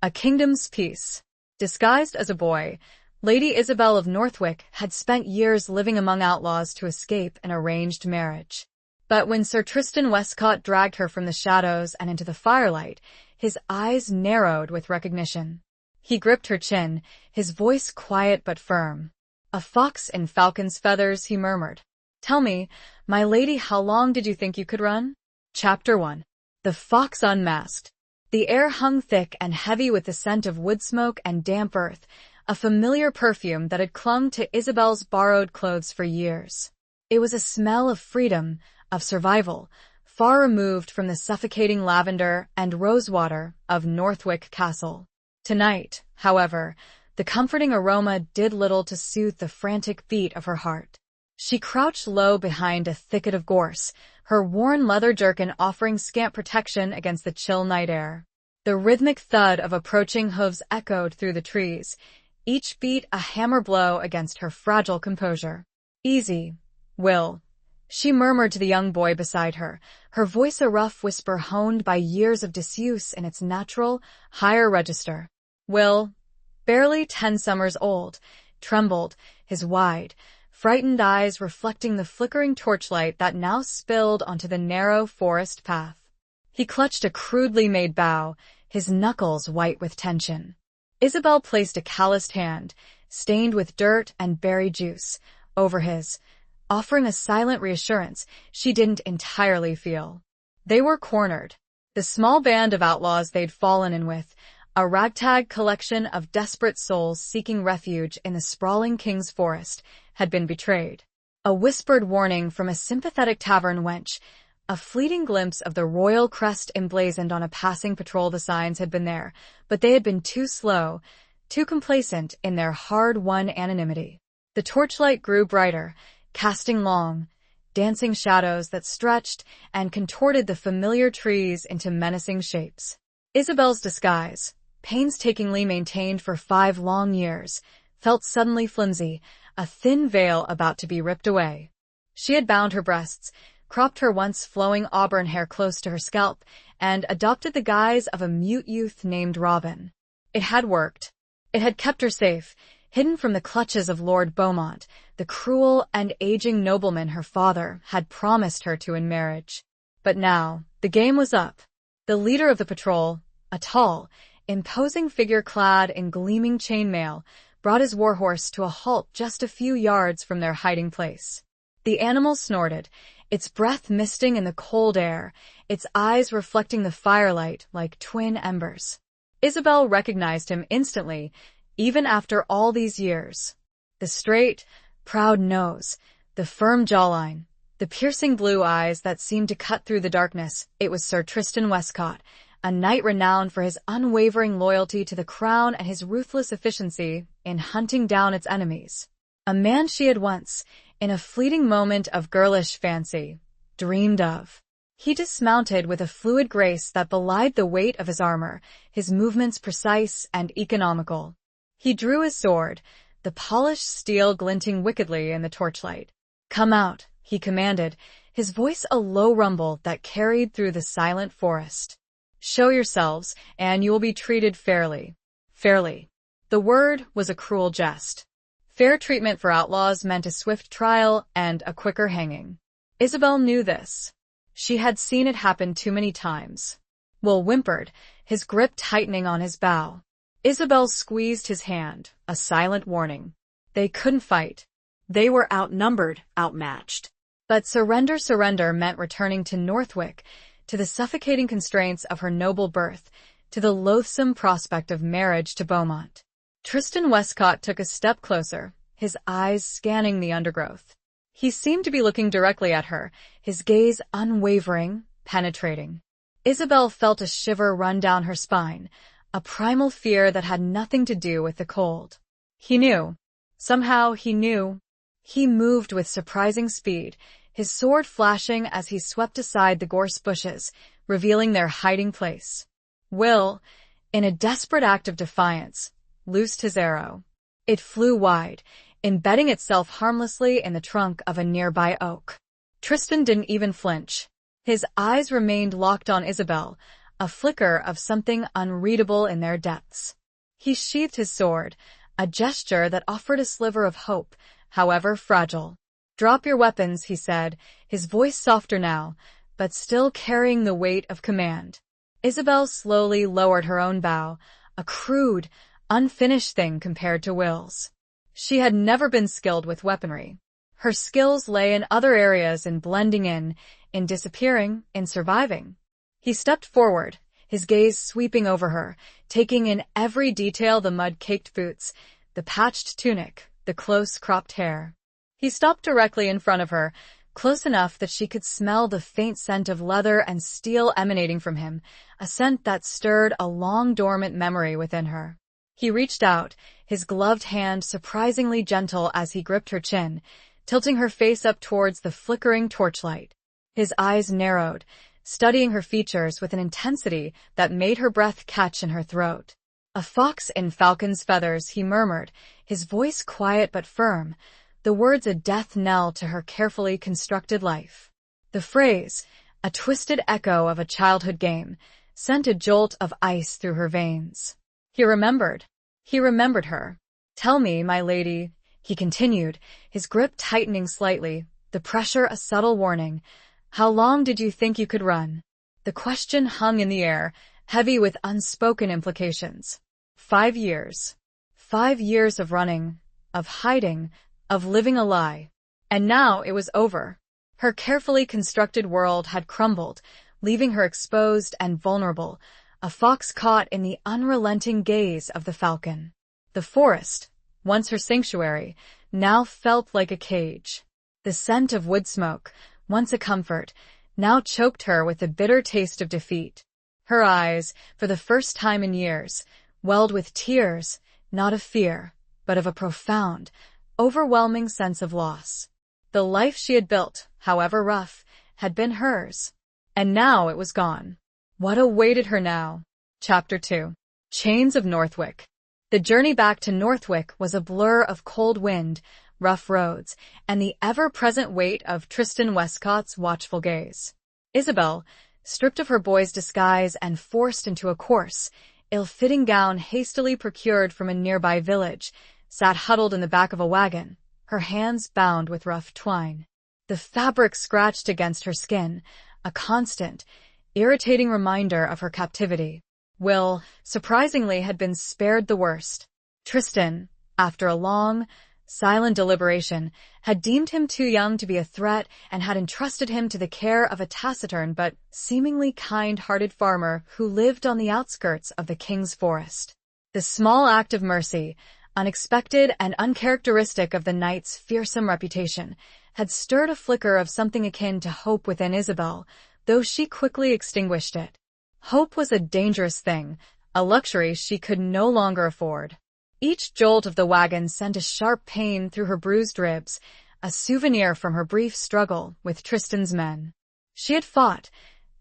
A kingdom's peace. Disguised as a boy, Lady Isabel of Northwick had spent years living among outlaws to escape an arranged marriage. But when Sir Tristan Westcott dragged her from the shadows and into the firelight, his eyes narrowed with recognition. He gripped her chin, his voice quiet but firm. "A fox in falcon's feathers," he murmured. "Tell me, my lady, how long did you think you could run?" Chapter 1. The Fox Unmasked. The air hung thick and heavy with the scent of wood smoke and damp earth, a familiar perfume that had clung to Isabel's borrowed clothes for years. It was a smell of freedom, of survival, far removed from the suffocating lavender and rosewater of Northwick Castle. Tonight, however, the comforting aroma did little to soothe the frantic beat of her heart. She crouched low behind a thicket of gorse, her worn leather jerkin offering scant protection against the chill night air. The rhythmic thud of approaching hooves echoed through the trees, each beat a hammer blow against her fragile composure. "Easy, Will," she murmured to the young boy beside her, her voice a rough whisper honed by years of disuse in its natural, higher register. Will, barely 10 summers old, trembled, his wide, frightened eyes reflecting the flickering torchlight that now spilled onto the narrow forest path. He clutched a crudely made bough, his knuckles white with tension. Isabel placed a calloused hand, stained with dirt and berry juice, over his, offering a silent reassurance she didn't entirely feel. They were cornered. The small band of outlaws they'd fallen in with, a ragtag collection of desperate souls seeking refuge in the sprawling King's Forest, had been betrayed. A whispered warning from a sympathetic tavern wench, a fleeting glimpse of the royal crest emblazoned on a passing patrol. The signs had been there, but they had been too slow, too complacent in their hard-won anonymity. The torchlight grew brighter, casting long, dancing shadows that stretched and contorted the familiar trees into menacing shapes. Isabel's disguise, painstakingly maintained for 5 long years, felt suddenly flimsy, a thin veil about to be ripped away. She had bound her breasts, cropped her once flowing auburn hair close to her scalp, and adopted the guise of a mute youth named Robin. It had worked. It had kept her safe, hidden from the clutches of Lord Beaumont, the cruel and aging nobleman her father had promised her to in marriage. But now, the game was up. The leader of the patrol, a tall, imposing figure clad in gleaming chainmail, brought his warhorse to a halt just a few yards from their hiding place. The animal snorted, its breath misting in the cold air, its eyes reflecting the firelight like twin embers. Isabel recognized him instantly, even after all these years. The straight, proud nose, the firm jawline, the piercing blue eyes that seemed to cut through the darkness. It was Sir Tristan Westcott, a knight renowned for his unwavering loyalty to the crown and his ruthless efficiency in hunting down its enemies. A man she had once, in a fleeting moment of girlish fancy, dreamed of. He dismounted with a fluid grace that belied the weight of his armor, his movements precise and economical. He drew his sword, the polished steel glinting wickedly in the torchlight. "Come out," he commanded, his voice a low rumble that carried through the silent forest. "Show yourselves, and you will be treated fairly." Fairly. The word was a cruel jest. Fair treatment for outlaws meant a swift trial and a quicker hanging. Isabel knew this. She had seen it happen too many times. Will whimpered, his grip tightening on his bow. Isabel squeezed his hand, a silent warning. They couldn't fight. They were outnumbered, outmatched. But surrender meant returning to Northwick, to the suffocating constraints of her noble birth, to the loathsome prospect of marriage to Beaumont. Tristan Westcott took a step closer, his eyes scanning the undergrowth. He seemed to be looking directly at her, his gaze unwavering, penetrating. Isabel felt a shiver run down her spine, a primal fear that had nothing to do with the cold. He knew. Somehow he knew. He moved with surprising speed, his sword flashing as he swept aside the gorse bushes, revealing their hiding place. Will, in a desperate act of defiance, loosed his arrow. It flew wide, embedding itself harmlessly in the trunk of a nearby oak. Tristan didn't even flinch. His eyes remained locked on Isabel, a flicker of something unreadable in their depths. He sheathed his sword, a gesture that offered a sliver of hope, however fragile. "Drop your weapons," he said, his voice softer now, but still carrying the weight of command. Isabel slowly lowered her own bow, a crude, unfinished thing compared to Will's. She had never been skilled with weaponry. Her skills lay in other areas, in blending in disappearing, in surviving. He stepped forward, his gaze sweeping over her, taking in every detail: the mud-caked boots, the patched tunic, the close-cropped hair. He stopped directly in front of her, close enough that she could smell the faint scent of leather and steel emanating from him, a scent that stirred a long-dormant memory within her. He reached out, his gloved hand surprisingly gentle as he gripped her chin, tilting her face up towards the flickering torchlight. His eyes narrowed, studying her features with an intensity that made her breath catch in her throat. "A fox in falcon's feathers," he murmured, his voice quiet but firm, the words a death knell to her carefully constructed life. The phrase, a twisted echo of a childhood game, sent a jolt of ice through her veins. He remembered her. "Tell me, my lady," he continued, his grip tightening slightly, the pressure a subtle warning. "How long did you think you could run?" The question hung in the air, heavy with unspoken implications. 5 years. 5 years of running, of hiding, of living a lie. And now it was over. Her carefully constructed world had crumbled, leaving her exposed and vulnerable, a fox caught in the unrelenting gaze of the falcon. The forest, once her sanctuary, now felt like a cage. The scent of wood smoke, once a comfort, now choked her with the bitter taste of defeat. Her eyes, for the first time in years, welled with tears, not of fear, but of a profound, overwhelming sense of loss. The life she had built, however rough, had been hers. And now it was gone. What awaited her now? Chapter 2. Chains of Northwick. The journey back to Northwick was a blur of cold wind, rough roads, and the ever-present weight of Tristan Westcott's watchful gaze. Isabel, stripped of her boy's disguise and forced into a coarse, ill-fitting gown hastily procured from a nearby village, sat huddled in the back of a wagon, her hands bound with rough twine. The fabric scratched against her skin, a constant, irritating reminder of her captivity. Will, surprisingly, had been spared the worst. Tristan, after a long, silent deliberation, had deemed him too young to be a threat and had entrusted him to the care of a taciturn but seemingly kind-hearted farmer who lived on the outskirts of the king's forest. The small act of mercy, unexpected and uncharacteristic of the knight's fearsome reputation, had stirred a flicker of something akin to hope within Isabel, though she quickly extinguished it. Hope was a dangerous thing, a luxury she could no longer afford. Each jolt of the wagon sent a sharp pain through her bruised ribs, a souvenir from her brief struggle with Tristan's men. She had fought,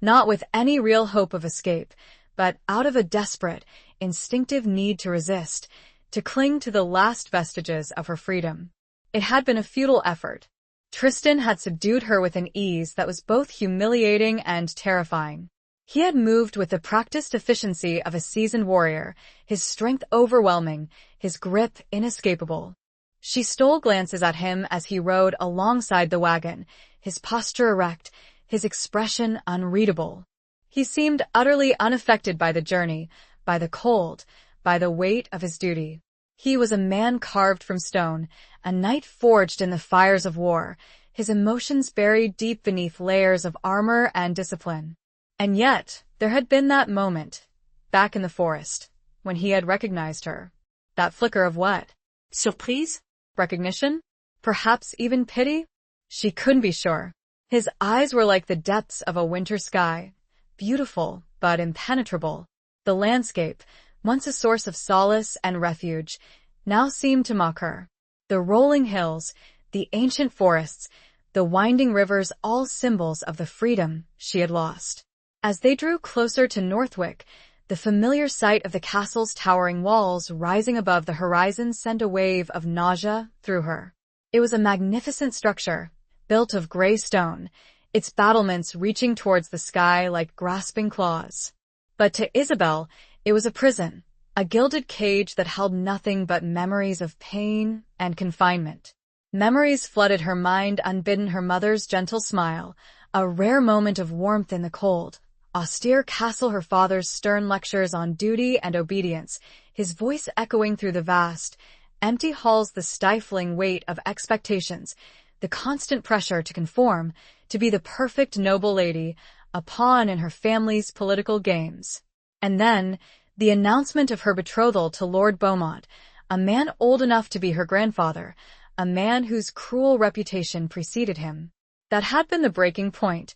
not with any real hope of escape, but out of a desperate, instinctive need to resist, to cling to the last vestiges of her freedom. It had been a futile effort. Tristan had subdued her with an ease that was both humiliating and terrifying. He had moved with the practiced efficiency of a seasoned warrior, his strength overwhelming, his grip inescapable. She stole glances at him as he rode alongside the wagon, his posture erect, his expression unreadable. He seemed utterly unaffected by the journey, by the cold, by the weight of his duty. He was a man carved from stone, a knight forged in the fires of war, his emotions buried deep beneath layers of armor and discipline. And yet, there had been that moment, back in the forest, when he had recognized her. That flicker of what? Surprise? Recognition? Perhaps even pity? She couldn't be sure. His eyes were like the depths of a winter sky, beautiful but impenetrable. The landscape, once a source of solace and refuge, now seemed to mock her. The rolling hills, the ancient forests, the winding rivers, all symbols of the freedom she had lost. As they drew closer to Northwick, the familiar sight of the castle's towering walls rising above the horizon sent a wave of nausea through her. It was a magnificent structure, built of gray stone, its battlements reaching towards the sky like grasping claws. But to Isabel, it was a prison, a gilded cage that held nothing but memories of pain and confinement. Memories flooded her mind unbidden: her mother's gentle smile, a rare moment of warmth in the cold, austere castle, her father's stern lectures on duty and obedience, his voice echoing through the vast, empty halls, the stifling weight of expectations, the constant pressure to conform, to be the perfect noble lady, a pawn in her family's political games. And then, the announcement of her betrothal to Lord Beaumont, a man old enough to be her grandfather, a man whose cruel reputation preceded him. That had been the breaking point,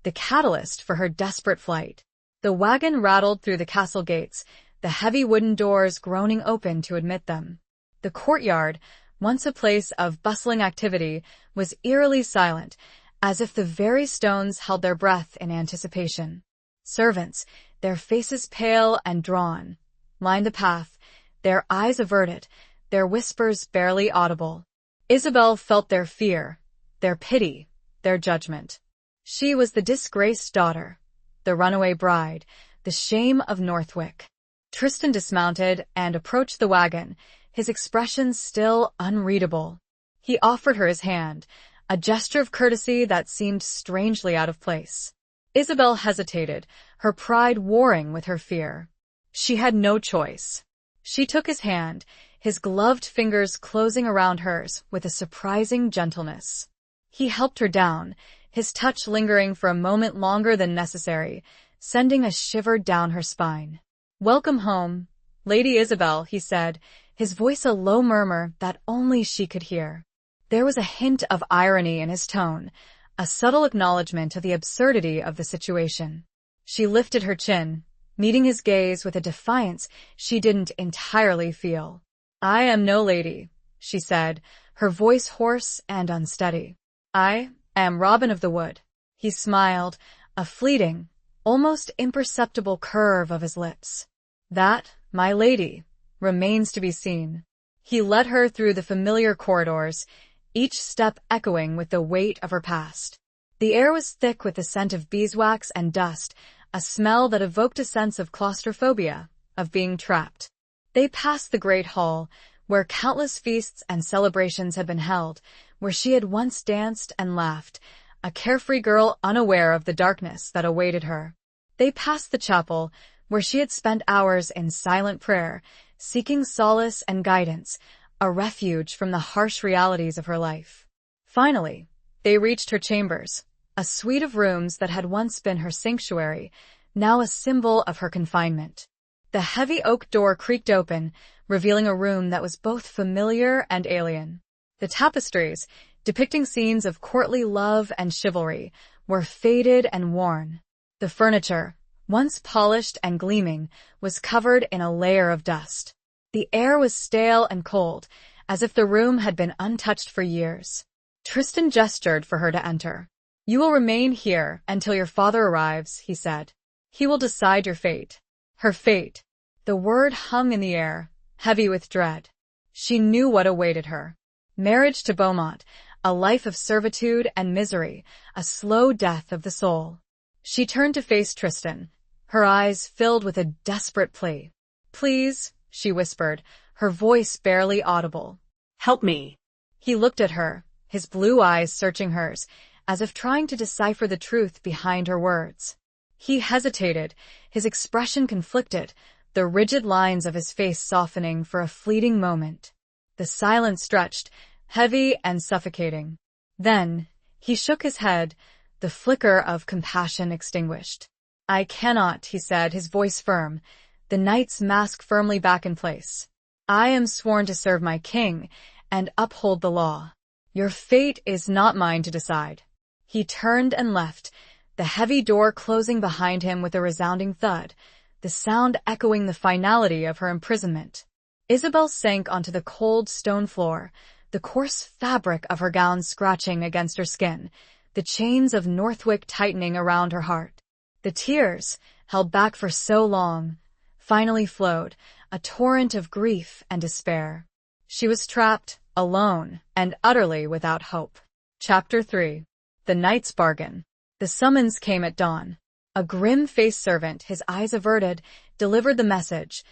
the catalyst for her desperate flight. The wagon rattled through the castle gates, the heavy wooden doors groaning open to admit them. The courtyard, once a place of bustling activity, was eerily silent, as if the very stones held their breath in anticipation. Servants, their faces pale and drawn, lined the path, their eyes averted, their whispers barely audible. Isabel felt their fear, their pity, their judgment. She was the disgraced daughter, the runaway bride, the shame of Northwick. Tristan dismounted and approached the wagon, his expression still unreadable. He offered her his hand, a gesture of courtesy that seemed strangely out of place. Isabel hesitated, her pride warring with her fear. She had no choice. She took his hand, his gloved fingers closing around hers with a surprising gentleness. He helped her down, his touch lingering for a moment longer than necessary, sending a shiver down her spine. "Welcome home, Lady Isabel," he said, his voice a low murmur that only she could hear. There was a hint of irony in his tone, a subtle acknowledgement of the absurdity of the situation. She lifted her chin, meeting his gaze with a defiance she didn't entirely feel. "I am no lady," she said, her voice hoarse and unsteady. "I am Robin of the Wood." He smiled, a fleeting, almost imperceptible curve of his lips. "That, my lady, remains to be seen." He led her through the familiar corridors, each step echoing with the weight of her past. The air was thick with the scent of beeswax and dust, a smell that evoked a sense of claustrophobia, of being trapped. They passed the great hall, where countless feasts and celebrations had been held, where she had once danced and laughed, a carefree girl unaware of the darkness that awaited her. They passed the chapel, where she had spent hours in silent prayer, seeking solace and guidance, a refuge from the harsh realities of her life. Finally, they reached her chambers, a suite of rooms that had once been her sanctuary, now a symbol of her confinement. The heavy oak door creaked open, revealing a room that was both familiar and alien. The tapestries, depicting scenes of courtly love and chivalry, were faded and worn. The furniture, once polished and gleaming, was covered in a layer of dust. The air was stale and cold, as if the room had been untouched for years. Tristan gestured for her to enter. "You will remain here until your father arrives," he said. "He will decide your fate." Her fate. The word hung in the air, heavy with dread. She knew what awaited her. Marriage to Beaumont, a life of servitude and misery, a slow death of the soul. She turned to face Tristan, her eyes filled with a desperate plea. "Please," she whispered, her voice barely audible. "Help me." He looked at her, his blue eyes searching hers, as if trying to decipher the truth behind her words. He hesitated, his expression conflicted, the rigid lines of his face softening for a fleeting moment. The silence stretched, heavy and suffocating. Then, he shook his head, the flicker of compassion extinguished. "I cannot," he said, his voice firm, the knight's mask firmly back in place. "I am sworn to serve my king and uphold the law. Your fate is not mine to decide." He turned and left, the heavy door closing behind him with a resounding thud, the sound echoing the finality of her imprisonment. Isabel sank onto the cold stone floor, the coarse fabric of her gown scratching against her skin, the chains of Northwick tightening around her heart. The tears, held back for so long, finally flowed, a torrent of grief and despair. She was trapped, alone, and utterly without hope. Chapter 3. The Knight's Bargain. The summons came at dawn. A grim-faced servant, his eyes averted, delivered the message.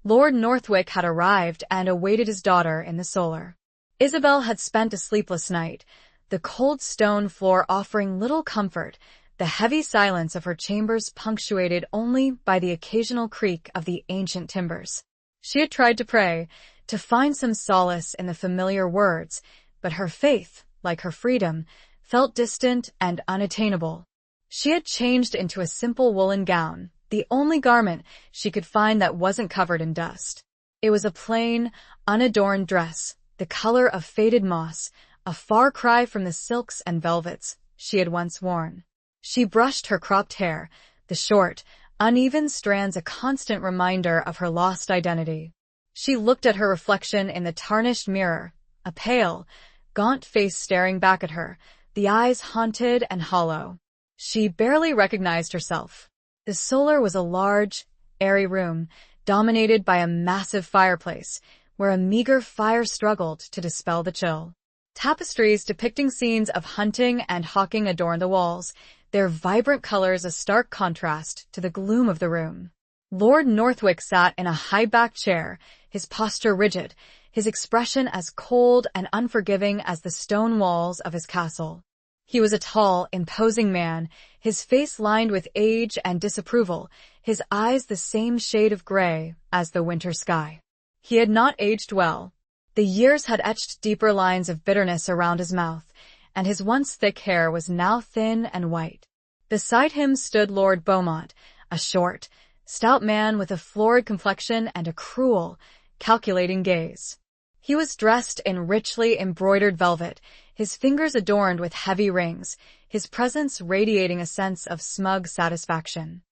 Lord Northwick had arrived and awaited his daughter in the solar. Isabel had spent a sleepless night, the cold stone floor offering little comfort, the heavy silence of her chambers punctuated only by the occasional creak of the ancient timbers. She had tried to pray, to find some solace in the familiar words, but her faith, like her freedom, felt distant and unattainable. She had changed into a simple woolen gown, the only garment she could find that wasn't covered in dust. It was a plain, unadorned dress, the color of faded moss, a far cry from the silks and velvets she had once worn. She brushed her cropped hair, the short, uneven strands a constant reminder of her lost identity. She looked at her reflection in the tarnished mirror, a pale, gaunt face staring back at her, the eyes haunted and hollow. She barely recognized herself. The solar was a large, airy room, dominated by a massive fireplace, where a meager fire struggled to dispel the chill. Tapestries depicting scenes of hunting and hawking adorned the walls, their vibrant colors a stark contrast to the gloom of the room. Lord Northwick sat in a high-backed chair, his posture rigid, his expression as cold and unforgiving as the stone walls of his castle. He was a tall, imposing man, his face lined with age and disapproval, his eyes the same shade of gray as the winter sky. He had not aged well. The years had etched deeper lines of bitterness around his mouth, and his once thick hair was now thin and white. Beside him stood Lord Beaumont, a short, stout man with a florid complexion and a cruel, calculating gaze. He was dressed in richly embroidered velvet, his fingers adorned with heavy rings, his presence radiating a sense of smug satisfaction.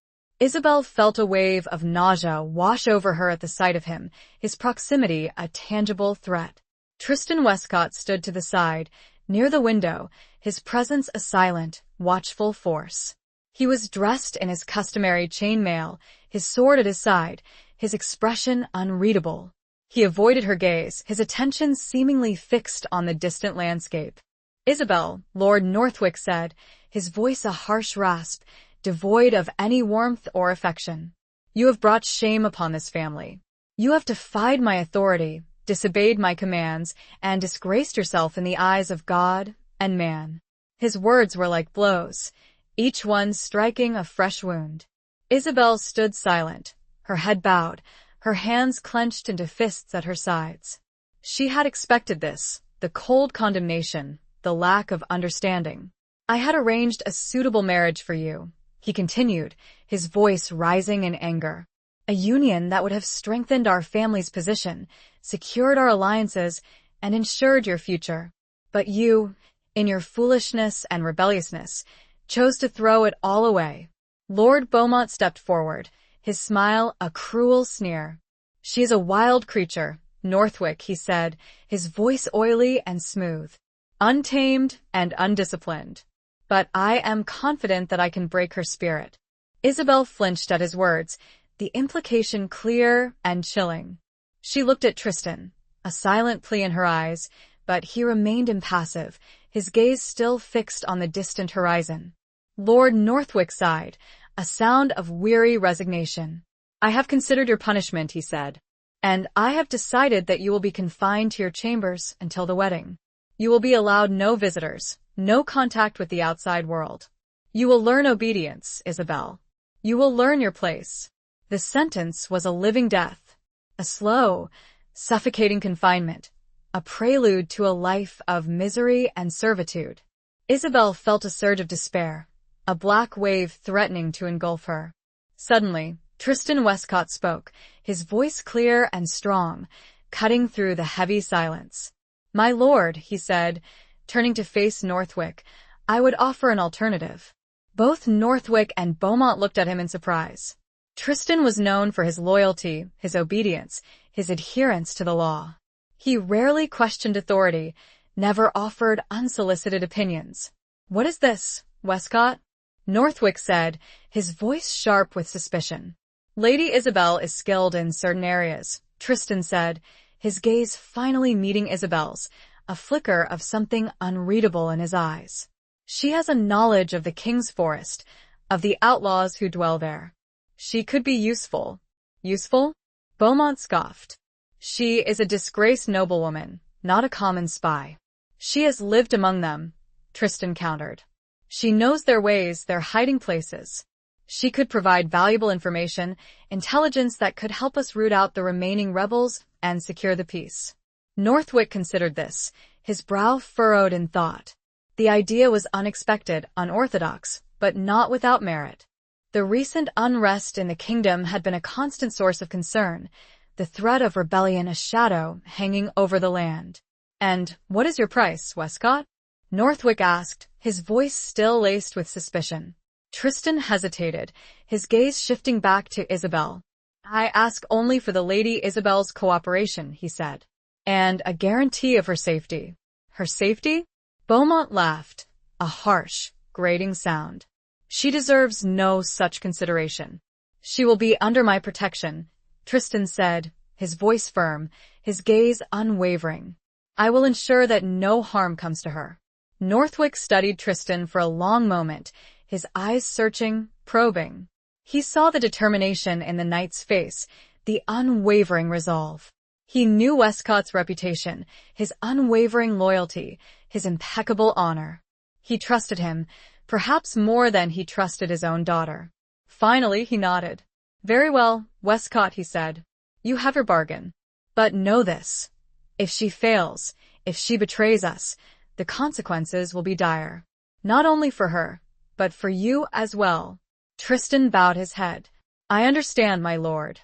Isabel felt a wave of nausea wash over her at the sight of him, his proximity a tangible threat. Tristan Westcott stood to the side, near the window, his presence a silent, watchful force. He was dressed in his customary chainmail, his sword at his side, his expression unreadable. He avoided her gaze, his attention seemingly fixed on the distant landscape. "Isabel," Lord Northwick said, his voice a harsh rasp, devoid of any warmth or affection. "You have brought shame upon this family. You have defied my authority, disobeyed my commands, and disgraced yourself in the eyes of God and man." His words were like blows, each one striking a fresh wound. Isabel stood silent, her head bowed, her hands clenched into fists at her sides. She had expected this, the cold condemnation, the lack of understanding. "I had arranged a suitable marriage for you," he continued, his voice rising in anger. "A union that would have strengthened our family's position, secured our alliances, and ensured your future. But you, in your foolishness and rebelliousness, chose to throw it all away." Lord Beaumont stepped forward, his smile a cruel sneer. "She is a wild creature, Northwick," he said, his voice oily and smooth, "untamed and undisciplined. But I am confident that I can break her spirit." Isabel flinched at his words, the implication clear and chilling. She looked at Tristan, a silent plea in her eyes, but he remained impassive, his gaze still fixed on the distant horizon. Lord Northwick sighed, a sound of weary resignation. "I have considered your punishment," he said, "and I have decided that you will be confined to your chambers until the wedding. You will be allowed no visitors, no contact with the outside world. You will learn obedience, Isabel. You will learn your place." The sentence was a living death, a slow, suffocating confinement, a prelude to a life of misery and servitude. Isabel felt a surge of despair, a black wave threatening to engulf her. Suddenly, Tristan Westcott spoke, his voice clear and strong, cutting through the heavy silence. "My lord," he said, turning to face Northwick, "I would offer an alternative." Both Northwick and Beaumont looked at him in surprise. Tristan was known for his loyalty, his obedience, his adherence to the law. He rarely questioned authority, never offered unsolicited opinions. "What is this, Westcott?" Northwick said, his voice sharp with suspicion. "Lady Isabel is skilled in certain areas," Tristan said, his gaze finally meeting Isabel's, a flicker of something unreadable in his eyes. "She has a knowledge of the king's forest, of the outlaws who dwell there. She could be useful. Useful? Beaumont scoffed. She is a disgraced noblewoman, not a common spy. She has lived among them, Tristan countered. She knows their ways, their hiding places. She could provide valuable information, intelligence that could help us root out the remaining rebels and secure the peace. Northwick considered this, his brow furrowed in thought. The idea was unexpected, unorthodox, but not without merit. The recent unrest in the kingdom had been a constant source of concern, the threat of rebellion a shadow hanging over the land. "And what is your price, Westcott?" Northwick asked, his voice still laced with suspicion. Tristan hesitated, his gaze shifting back to Isabel. "I ask only for the Lady Isabel's cooperation," he said, "and a guarantee of her safety." "Her safety?" Beaumont laughed, a harsh, grating sound. "She deserves no such consideration. She will be under my protection," Tristan said, his voice firm, his gaze unwavering. "I will ensure that no harm comes to her." Northwick studied Tristan for a long moment, his eyes searching, probing. He saw the determination in the knight's face, the unwavering resolve. He knew Westcott's reputation, his unwavering loyalty, his impeccable honor. He trusted him, perhaps more than he trusted his own daughter. Finally, he nodded. "Very well, Westcott," he said. "You have your bargain. But know this. If she fails, if she betrays us, the consequences will be dire. Not only for her, but for you as well." Tristan bowed his head. "I understand, my lord."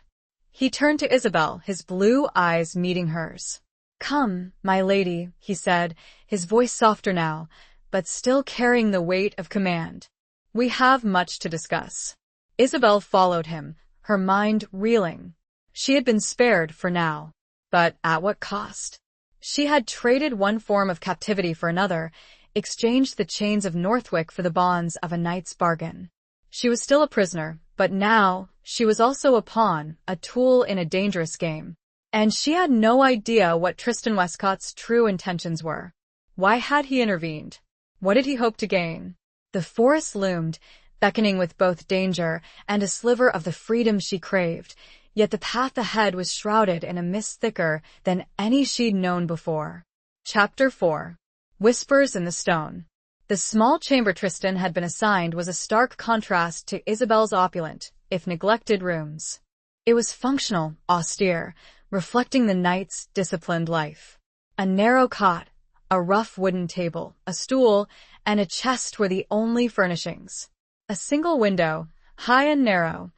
He turned to Isabel, his blue eyes meeting hers. "Come, my lady," he said, his voice softer now, but still carrying the weight of command. "We have much to discuss." Isabel followed him, her mind reeling. She had been spared for now. But at what cost? She had traded one form of captivity for another, exchanged the chains of Northwick for the bonds of a knight's bargain. She was still a prisoner, but now she was also a pawn, a tool in a dangerous game. And she had no idea what Tristan Westcott's true intentions were. Why had he intervened? What did he hope to gain? The forest loomed, beckoning with both danger and a sliver of the freedom she craved, yet the path ahead was shrouded in a mist thicker than any she'd known before. Chapter 4. Whispers in the Stone. The small chamber Tristan had been assigned was a stark contrast to Isabel's opulent, if neglected, rooms. It was functional, austere, reflecting the knight's disciplined life. A narrow cot, a rough wooden table, a stool, and a chest were the only furnishings. A single window, high and narrow,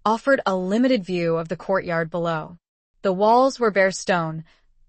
offered a limited view of the courtyard below. The walls were bare stone,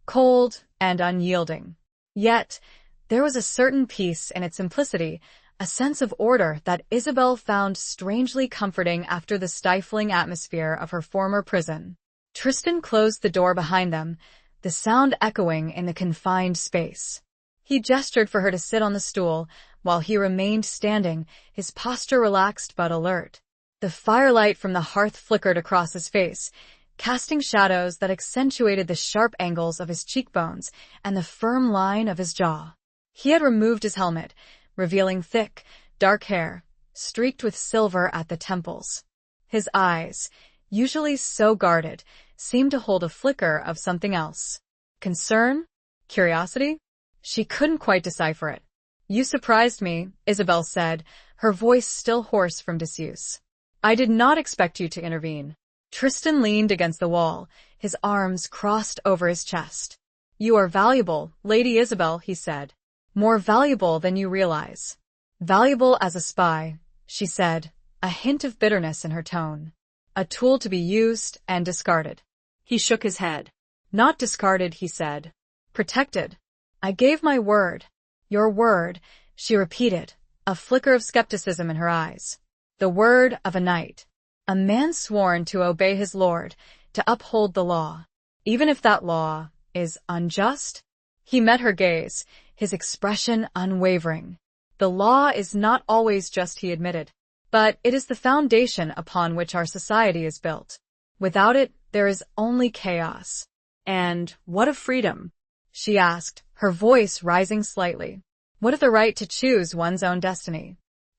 cold and unyielding. Yet, there was a certain peace in its simplicity, a sense of order that Isabel found strangely comforting after the stifling atmosphere of her former prison. Tristan closed the door behind them, the sound echoing in the confined space. He gestured for her to sit on the stool, while he remained standing, his posture relaxed but alert. The firelight from the hearth flickered across his face, casting shadows that accentuated the sharp angles of his cheekbones and the firm line of his jaw. He had removed his helmet, revealing thick, dark hair, streaked with silver at the temples. His eyes, usually so guarded, seemed to hold a flicker of something else. Concern? Curiosity? She couldn't quite decipher it. "You surprised me," Isabel said, her voice still hoarse from disuse. "I did not expect you to intervene." Tristan leaned against the wall, his arms crossed over his chest. "You are valuable, Lady Isabel," he said. "More valuable than you realize." "Valuable as a spy," she said, a hint of bitterness in her tone. "A tool to be used and discarded." He shook his head. "Not discarded," he said. "Protected. I gave my word." "Your word," she repeated, a flicker of skepticism in her eyes. "The word of a knight. A man sworn to obey his lord, to uphold the law. Even if that law is unjust?" He met her gaze, his expression unwavering. "The law is not always just," he admitted. "But it is the foundation upon which our society is built. Without it, there is only chaos." "And what of freedom?" she asked, her voice rising slightly. "What of the right to choose one's own destiny?"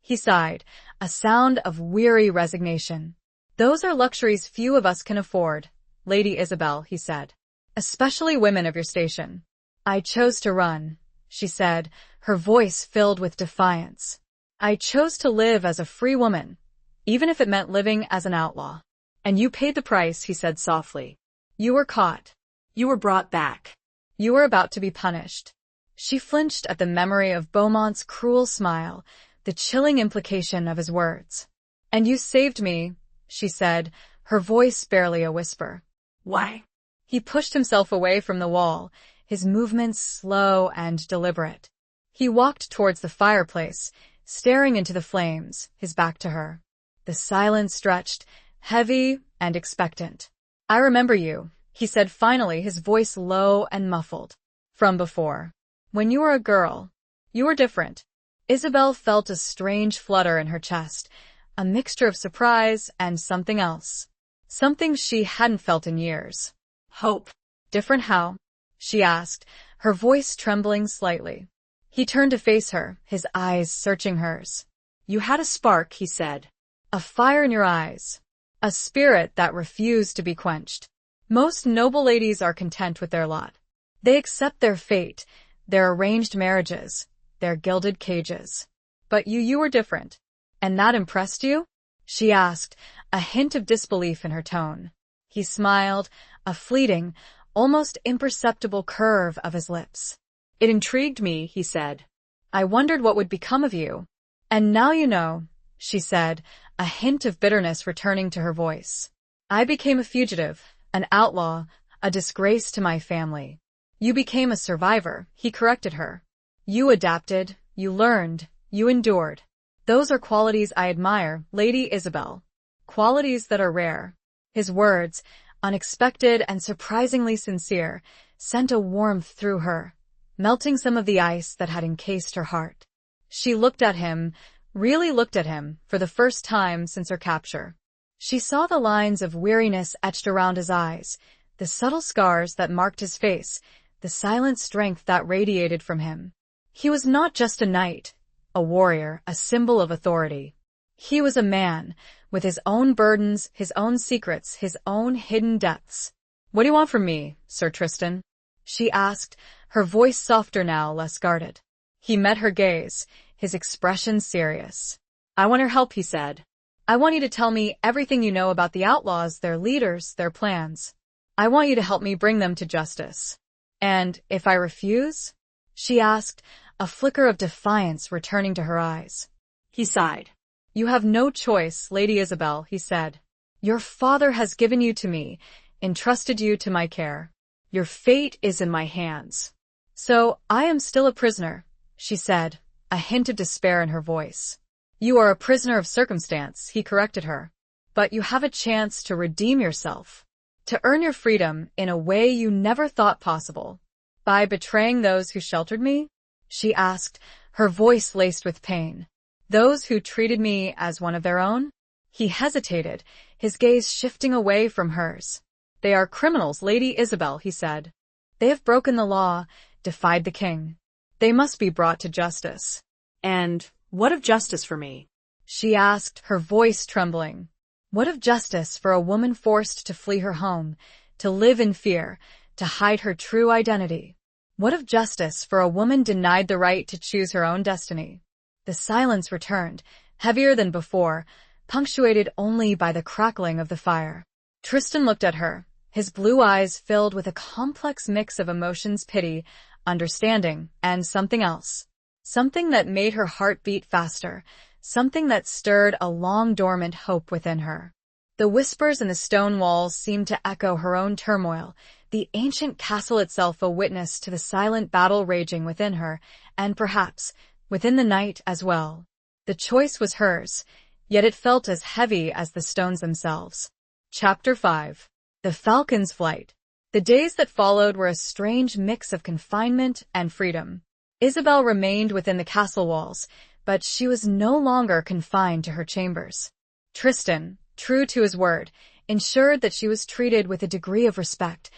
He sighed, a sound of weary resignation. Those are luxuries few of us can afford, Lady Isabel, he said. Especially women of your station. I chose to run, she said, her voice filled with defiance. I chose to live as a free woman, even if it meant living as an outlaw. And you paid the price, he said softly. You were caught. You were brought back. You were about to be punished. She flinched at the memory of Beaumont's cruel smile, the chilling implication of his words. And you saved me, she said, her voice barely a whisper. Why? He pushed himself away from the wall, his movements slow and deliberate. He walked towards the fireplace, staring into the flames, his back to her. The silence stretched, heavy and expectant. I remember you, he said finally, his voice low and muffled. From before. When you were a girl, you were different. Isabel felt a strange flutter in her chest, a mixture of surprise and something else. Something she hadn't felt in years. Hope. Different how? She asked, her voice trembling slightly. He turned to face her, his eyes searching hers. You had a spark, he said. A fire in your eyes. A spirit that refused to be quenched. Most noble ladies are content with their lot. They accept their fate, their arranged marriages, their gilded cages. But you were different. And that impressed you? She asked, a hint of disbelief in her tone. He smiled, a fleeting, almost imperceptible curve of his lips. It intrigued me, he said. I wondered what would become of you. And now you know, she said, a hint of bitterness returning to her voice. I became a fugitive, an outlaw, a disgrace to my family. You became a survivor, he corrected her. You adapted, you learned, you endured. Those are qualities I admire, Lady Isabel. Qualities that are rare. His words, unexpected and surprisingly sincere, sent a warmth through her, melting some of the ice that had encased her heart. She looked at him, really looked at him, for the first time since her capture. She saw the lines of weariness etched around his eyes, the subtle scars that marked his face, the silent strength that radiated from him. He was not just a knight, a warrior, a symbol of authority. He was a man, with his own burdens, his own secrets, his own hidden depths. What do you want from me, Sir Tristan? She asked, her voice softer now, less guarded. He met her gaze, his expression serious. I want your help, he said. I want you to tell me everything you know about the outlaws, their leaders, their plans. I want you to help me bring them to justice. And if I refuse? She asked, a flicker of defiance returning to her eyes. He sighed. You have no choice, Lady Isabel, he said. Your father has given you to me, entrusted you to my care. Your fate is in my hands. So I am still a prisoner, she said, a hint of despair in her voice. You are a prisoner of circumstance, he corrected her. But you have a chance to redeem yourself, to earn your freedom in a way you never thought possible. By betraying those who sheltered me? She asked, her voice laced with pain. Those who treated me as one of their own? He hesitated, his gaze shifting away from hers. They are criminals, Lady Isabel, he said. They have broken the law, defied the king. They must be brought to justice. And what of justice for me? She asked, her voice trembling. What of justice for a woman forced to flee her home, to live in fear, to hide her true identity? What of justice for a woman denied the right to choose her own destiny? The silence returned, heavier than before, punctuated only by the crackling of the fire. Tristan looked at her, his blue eyes filled with a complex mix of emotions, pity, understanding, and something else. Something that made her heart beat faster, something that stirred a long-dormant hope within her. The whispers in the stone walls seemed to echo her own turmoil, the ancient castle itself a witness to the silent battle raging within her, and perhaps within the night as well. The choice was hers, yet it felt as heavy as the stones themselves. Chapter 5. The Falcon's Flight. The days that followed were a strange mix of confinement and freedom. Isabel remained within the castle walls, but she was no longer confined to her chambers. Tristan, true to his word, ensured that she was treated with a degree of respect,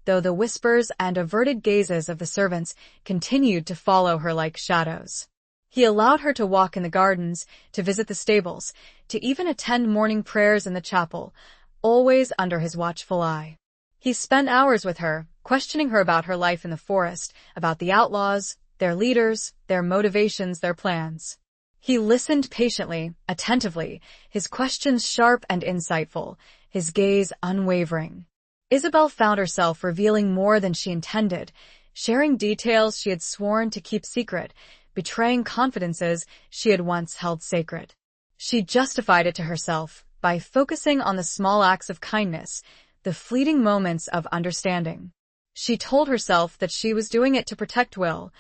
though the whispers and averted gazes of the servants continued to follow her like shadows. He allowed her to walk in the gardens, to visit the stables, to even attend morning prayers in the chapel, always under his watchful eye. He spent hours with her, questioning her about her life in the forest, about the outlaws, their leaders, their motivations, their plans. He listened patiently, attentively, his questions sharp and insightful, his gaze unwavering. Isabel found herself revealing more than she intended, sharing details she had sworn to keep secret, betraying confidences she had once held sacred. She justified it to herself by focusing on the small acts of kindness, the fleeting moments of understanding. She told herself that she was doing it to protect Will,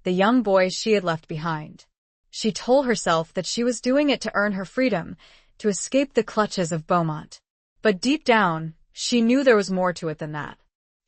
the young boy she had left behind. She told herself that she was doing it to earn her freedom, to escape the clutches of Beaumont. But deep down, she knew there was more to it than that.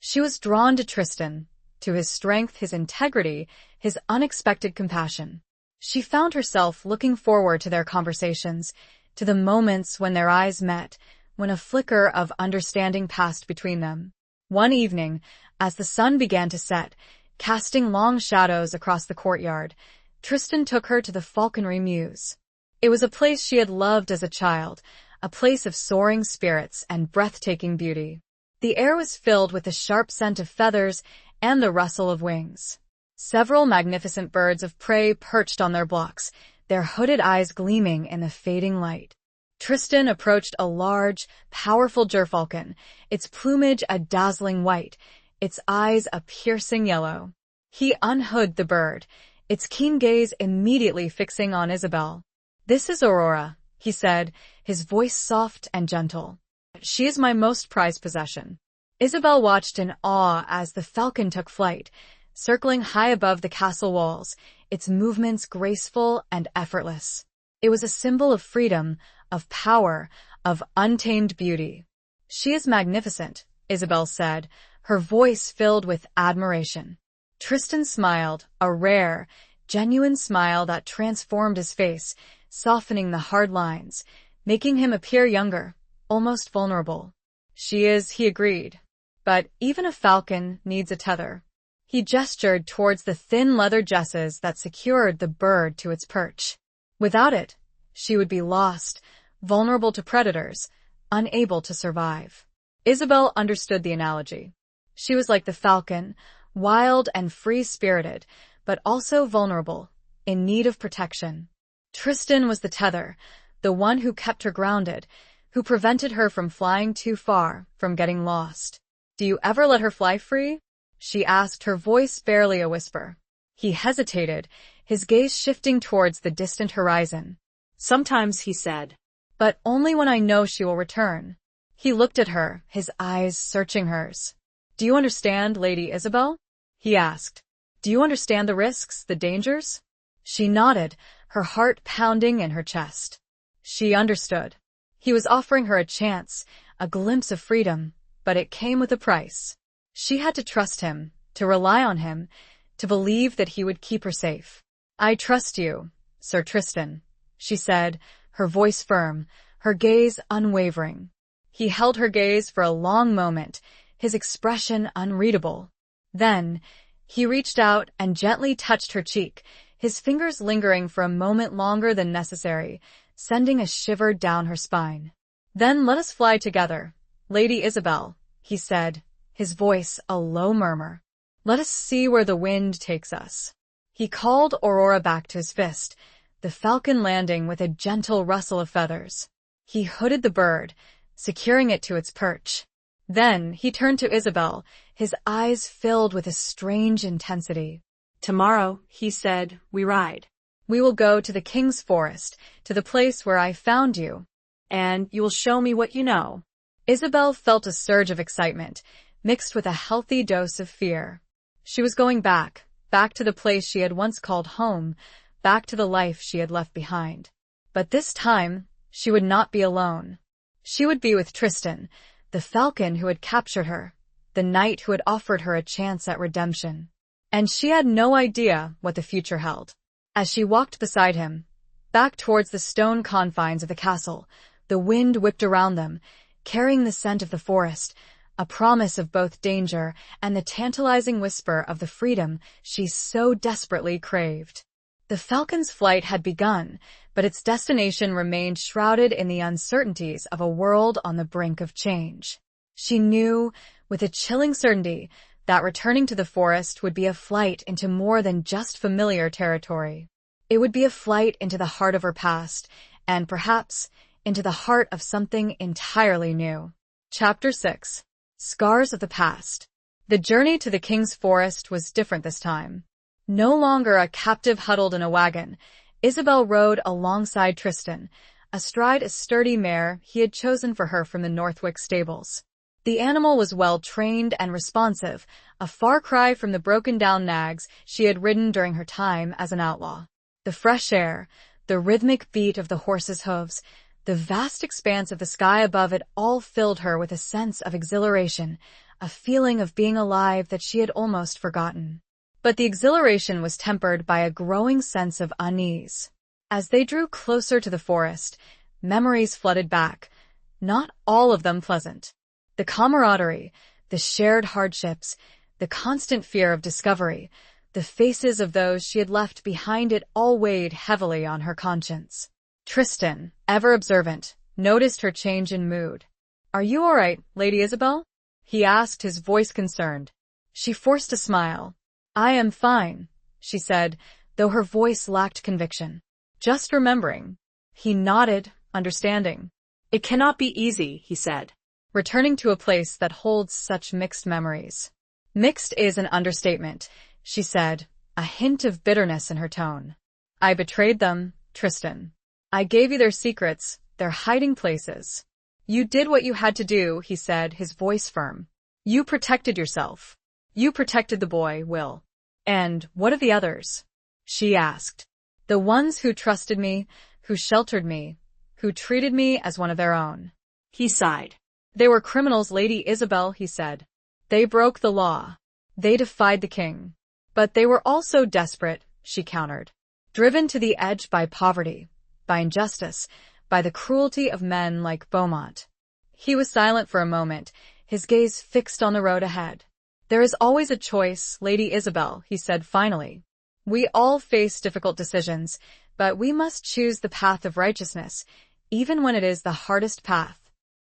She was drawn to Tristan, to his strength, his integrity, his unexpected compassion. She found herself looking forward to their conversations, to the moments when their eyes met, when a flicker of understanding passed between them. One evening, as the sun began to set, casting long shadows across the courtyard, Tristan took her to the Falconry Mews. It was a place she had loved as a child, a place of soaring spirits and breathtaking beauty. The air was filled with the sharp scent of feathers and the rustle of wings. Several magnificent birds of prey perched on their blocks, their hooded eyes gleaming in the fading light. Tristan approached a large, powerful gerfalcon, its plumage a dazzling white, its eyes a piercing yellow. He unhooded the bird, its keen gaze immediately fixing on Isabel. "This is Aurora," he said, his voice soft and gentle. "She is my most prized possession." Isabel watched in awe as the falcon took flight, circling high above the castle walls, its movements graceful and effortless. It was a symbol of freedom, of power, of untamed beauty. "She is magnificent," Isabel said, her voice filled with admiration. Tristan smiled, a rare, genuine smile that transformed his face, softening the hard lines, making him appear younger, almost vulnerable. "She is," he agreed. "But even a falcon needs a tether." He gestured towards the thin leather jesses that secured the bird to its perch. Without it, she would be lost, vulnerable to predators, unable to survive. Isabel understood the analogy. She was like the falcon, wild and free-spirited, but also vulnerable, in need of protection. Tristan was the tether, the one who kept her grounded, who prevented her from flying too far, from getting lost. "Do you ever let her fly free?" she asked, her voice barely a whisper. He hesitated, his gaze shifting towards the distant horizon. "Sometimes," he said. "But only when I know she will return." He looked at her, his eyes searching hers. "Do you understand, Lady Isabel?" he asked. "Do you understand the risks, the dangers?" She nodded, her heart pounding in her chest. She understood. He was offering her a chance, a glimpse of freedom, but it came with a price. She had to trust him, to rely on him, to believe that he would keep her safe. "I trust you, Sir Tristan," she said, her voice firm, her gaze unwavering. He held her gaze for a long moment, his expression unreadable. Then, he reached out and gently touched her cheek, his fingers lingering for a moment longer than necessary, sending a shiver down her spine. "Then let us fly together, Lady Isabel," he said, his voice a low murmur. "Let us see where the wind takes us." He called Aurora back to his fist, the falcon landing with a gentle rustle of feathers. He hooded the bird, securing it to its perch. Then he turned to Isabel, his eyes filled with a strange intensity. "Tomorrow," he said, "we ride. We will go to the King's Forest, to the place where I found you. And you will show me what you know." Isabel felt a surge of excitement, mixed with a healthy dose of fear. She was going back to the place she had once called home, back to the life she had left behind. But this time, she would not be alone. She would be with Tristan, the falcon who had captured her, the knight who had offered her a chance at redemption. And she had no idea what the future held. As she walked beside him, back towards the stone confines of the castle, the wind whipped around them, carrying the scent of the forest, a promise of both danger and the tantalizing whisper of the freedom she so desperately craved. The falcon's flight had begun, but its destination remained shrouded in the uncertainties of a world on the brink of change. She knew, with a chilling certainty, that returning to the forest would be a flight into more than just familiar territory. It would be a flight into the heart of her past, and perhaps into the heart of something entirely new. Chapter 6. Scars of the Past. The journey to the king's forest was different this time. No longer a captive huddled in a wagon, Isabel rode alongside Tristan, astride a sturdy mare he had chosen for her from the Northwick stables. The animal was well-trained and responsive, a far cry from the broken-down nags she had ridden during her time as an outlaw. The fresh air, the rhythmic beat of the horse's hooves, the vast expanse of the sky above it all filled her with a sense of exhilaration, a feeling of being alive that she had almost forgotten. But the exhilaration was tempered by a growing sense of unease. As they drew closer to the forest, memories flooded back, not all of them pleasant. The camaraderie, the shared hardships, the constant fear of discovery, the faces of those she had left behind, it all weighed heavily on her conscience. Tristan, ever observant, noticed her change in mood. "Are you all right, Lady Isabel?" he asked, his voice concerned. She forced a smile. "I am fine," she said, though her voice lacked conviction. "Just remembering." He nodded, understanding. "It cannot be easy," he said. "Returning to a place that holds such mixed memories." "Mixed is an understatement," she said, a hint of bitterness in her tone. "I betrayed them, Tristan. I gave you their secrets, their hiding places." "You did what you had to do," he said, his voice firm. "You protected yourself. You protected the boy, Will." "And what of the others?" she asked. "The ones who trusted me, who sheltered me, who treated me as one of their own." He sighed. "They were criminals, Lady Isabel," he said. "They broke the law. They defied the king. But they were also desperate," she countered. "Driven to the edge by poverty, by injustice, by the cruelty of men like Beaumont." He was silent for a moment, his gaze fixed on the road ahead. "There is always a choice, Lady Isabel," he said finally. "We all face difficult decisions, but we must choose the path of righteousness, even when it is the hardest path."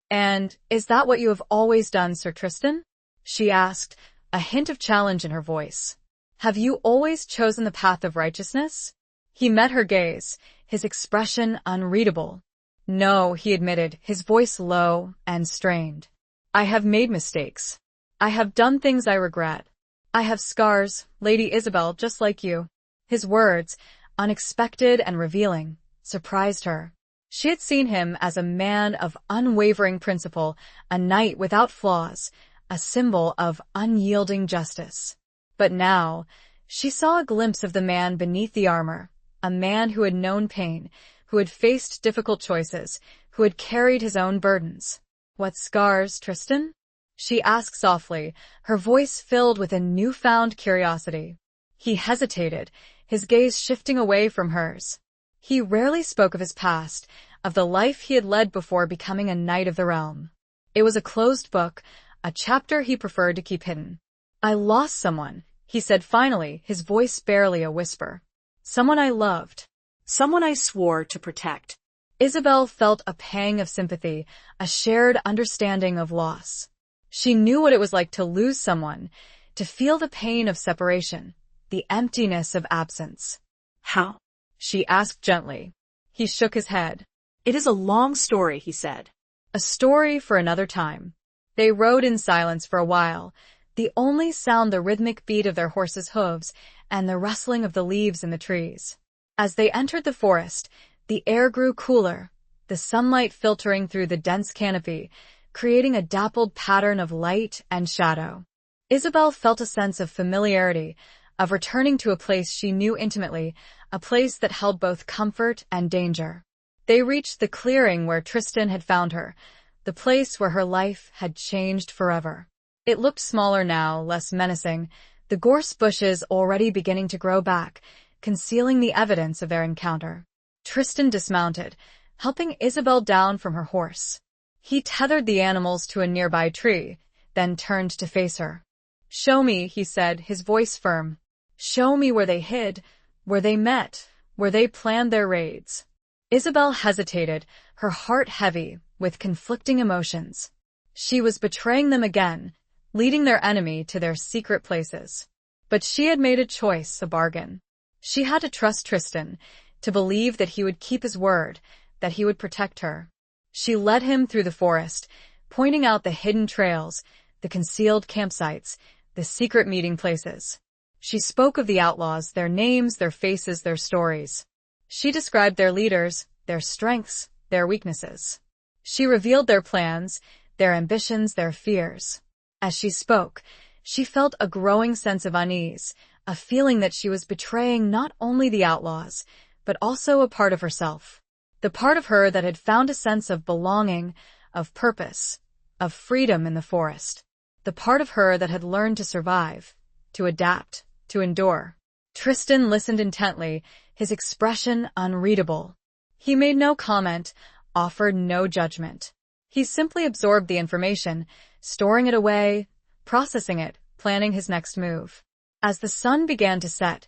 "And is that what you have always done, Sir Tristan?" she asked, a hint of challenge in her voice. "Have you always chosen the path of righteousness?" He met her gaze, his expression unreadable. "No," he admitted, his voice low and strained. "I have made mistakes. I have done things I regret. I have scars, Lady Isabel, just like you." His words, unexpected and revealing, surprised her. She had seen him as a man of unwavering principle, a knight without flaws, a symbol of unyielding justice. But now, she saw a glimpse of the man beneath the armor, a man who had known pain, who had faced difficult choices, who had carried his own burdens. "What scars, Tristan?" she asked softly, her voice filled with a newfound curiosity. He hesitated, his gaze shifting away from hers. He rarely spoke of his past, of the life he had led before becoming a knight of the realm. It was a closed book, a chapter he preferred to keep hidden. "I lost someone," he said finally, his voice barely a whisper. "Someone I loved. Someone I swore to protect." Isabel felt a pang of sympathy, a shared understanding of loss. She knew what it was like to lose someone, to feel the pain of separation, the emptiness of absence. "How?" she asked gently. He shook his head. "It is a long story," he said. "A story for another time." They rode in silence for a while, the only sound the rhythmic beat of their horses' hooves and the rustling of the leaves in the trees. As they entered the forest, the air grew cooler, the sunlight filtering through the dense canopy, creating a dappled pattern of light and shadow. Isabel felt a sense of familiarity, of returning to a place she knew intimately, a place that held both comfort and danger. They reached the clearing where Tristan had found her, the place where her life had changed forever. It looked smaller now, less menacing, the gorse bushes already beginning to grow back, concealing the evidence of their encounter. Tristan dismounted, helping Isabel down from her horse. He tethered the animals to a nearby tree, then turned to face her. "Show me," he said, his voice firm. "Show me where they hid, where they met, where they planned their raids. Isabel hesitated, her heart heavy with conflicting emotions. She was betraying them again, leading their enemy to their secret places. But she had made a choice, a bargain. She had to trust Tristan, to believe that he would keep his word, that he would protect her. She led him through the forest, pointing out the hidden trails, the concealed campsites, the secret meeting places. She spoke of the outlaws, their names, their faces, their stories. She described their leaders, their strengths, their weaknesses. She revealed their plans, their ambitions, their fears. As she spoke, she felt a growing sense of unease, a feeling that she was betraying not only the outlaws, but also a part of herself. The part of her that had found a sense of belonging, of purpose, of freedom in the forest. The part of her that had learned to survive, to adapt, to endure. Tristan listened intently, his expression unreadable. He made no comment, offered no judgment. He simply absorbed the information, storing it away, processing it, planning his next move. As the sun began to set,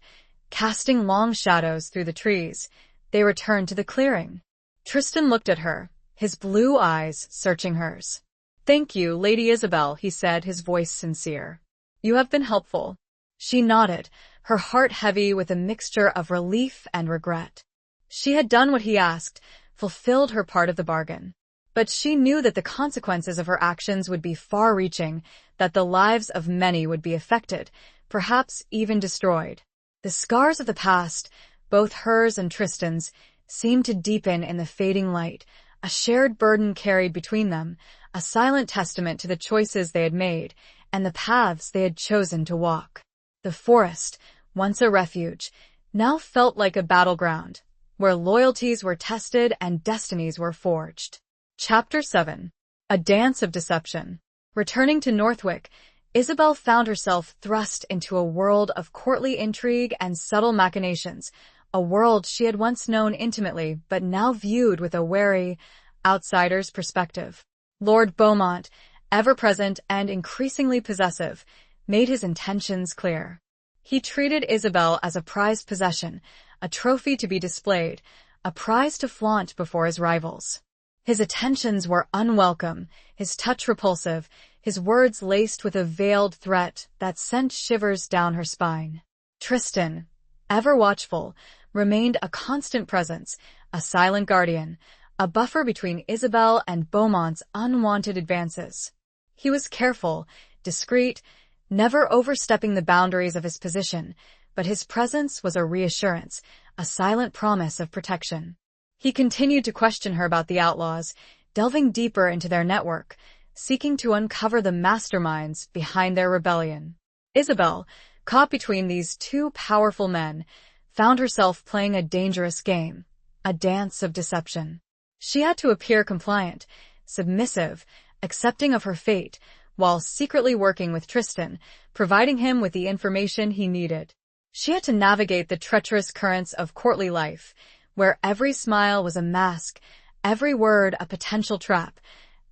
casting long shadows through the trees, they returned to the clearing. Tristan looked at her, his blue eyes searching hers. "Thank you, Lady Isabel," he said, his voice sincere. "You have been helpful." She nodded, her heart heavy with a mixture of relief and regret. She had done what he asked, fulfilled her part of the bargain. But she knew that the consequences of her actions would be far-reaching, that the lives of many would be affected, perhaps even destroyed. The scars of the past, both hers and Tristan's, seemed to deepen in the fading light, a shared burden carried between them, a silent testament to the choices they had made and the paths they had chosen to walk. The forest, once a refuge, now felt like a battleground, where loyalties were tested and destinies were forged. Chapter 7. A Dance of Deception. Returning to Northwick, Isabel found herself thrust into a world of courtly intrigue and subtle machinations, a world she had once known intimately but now viewed with a wary, outsider's perspective. Lord Beaumont, ever-present and increasingly possessive, made his intentions clear. He treated Isabel as a prized possession, a trophy to be displayed, a prize to flaunt before his rivals. His attentions were unwelcome, his touch repulsive, his words laced with a veiled threat that sent shivers down her spine. Tristan, ever watchful, remained a constant presence, a silent guardian, a buffer between Isabel and Beaumont's unwanted advances. He was careful, discreet, never overstepping the boundaries of his position, but his presence was a reassurance, a silent promise of protection. He continued to question her about the outlaws, delving deeper into their network, seeking to uncover the masterminds behind their rebellion. Isabel, caught between these two powerful men, found herself playing a dangerous game, a dance of deception. She had to appear compliant, submissive, accepting of her fate, while secretly working with Tristan, providing him with the information he needed. She had to navigate the treacherous currents of courtly life, where every smile was a mask, every word a potential trap,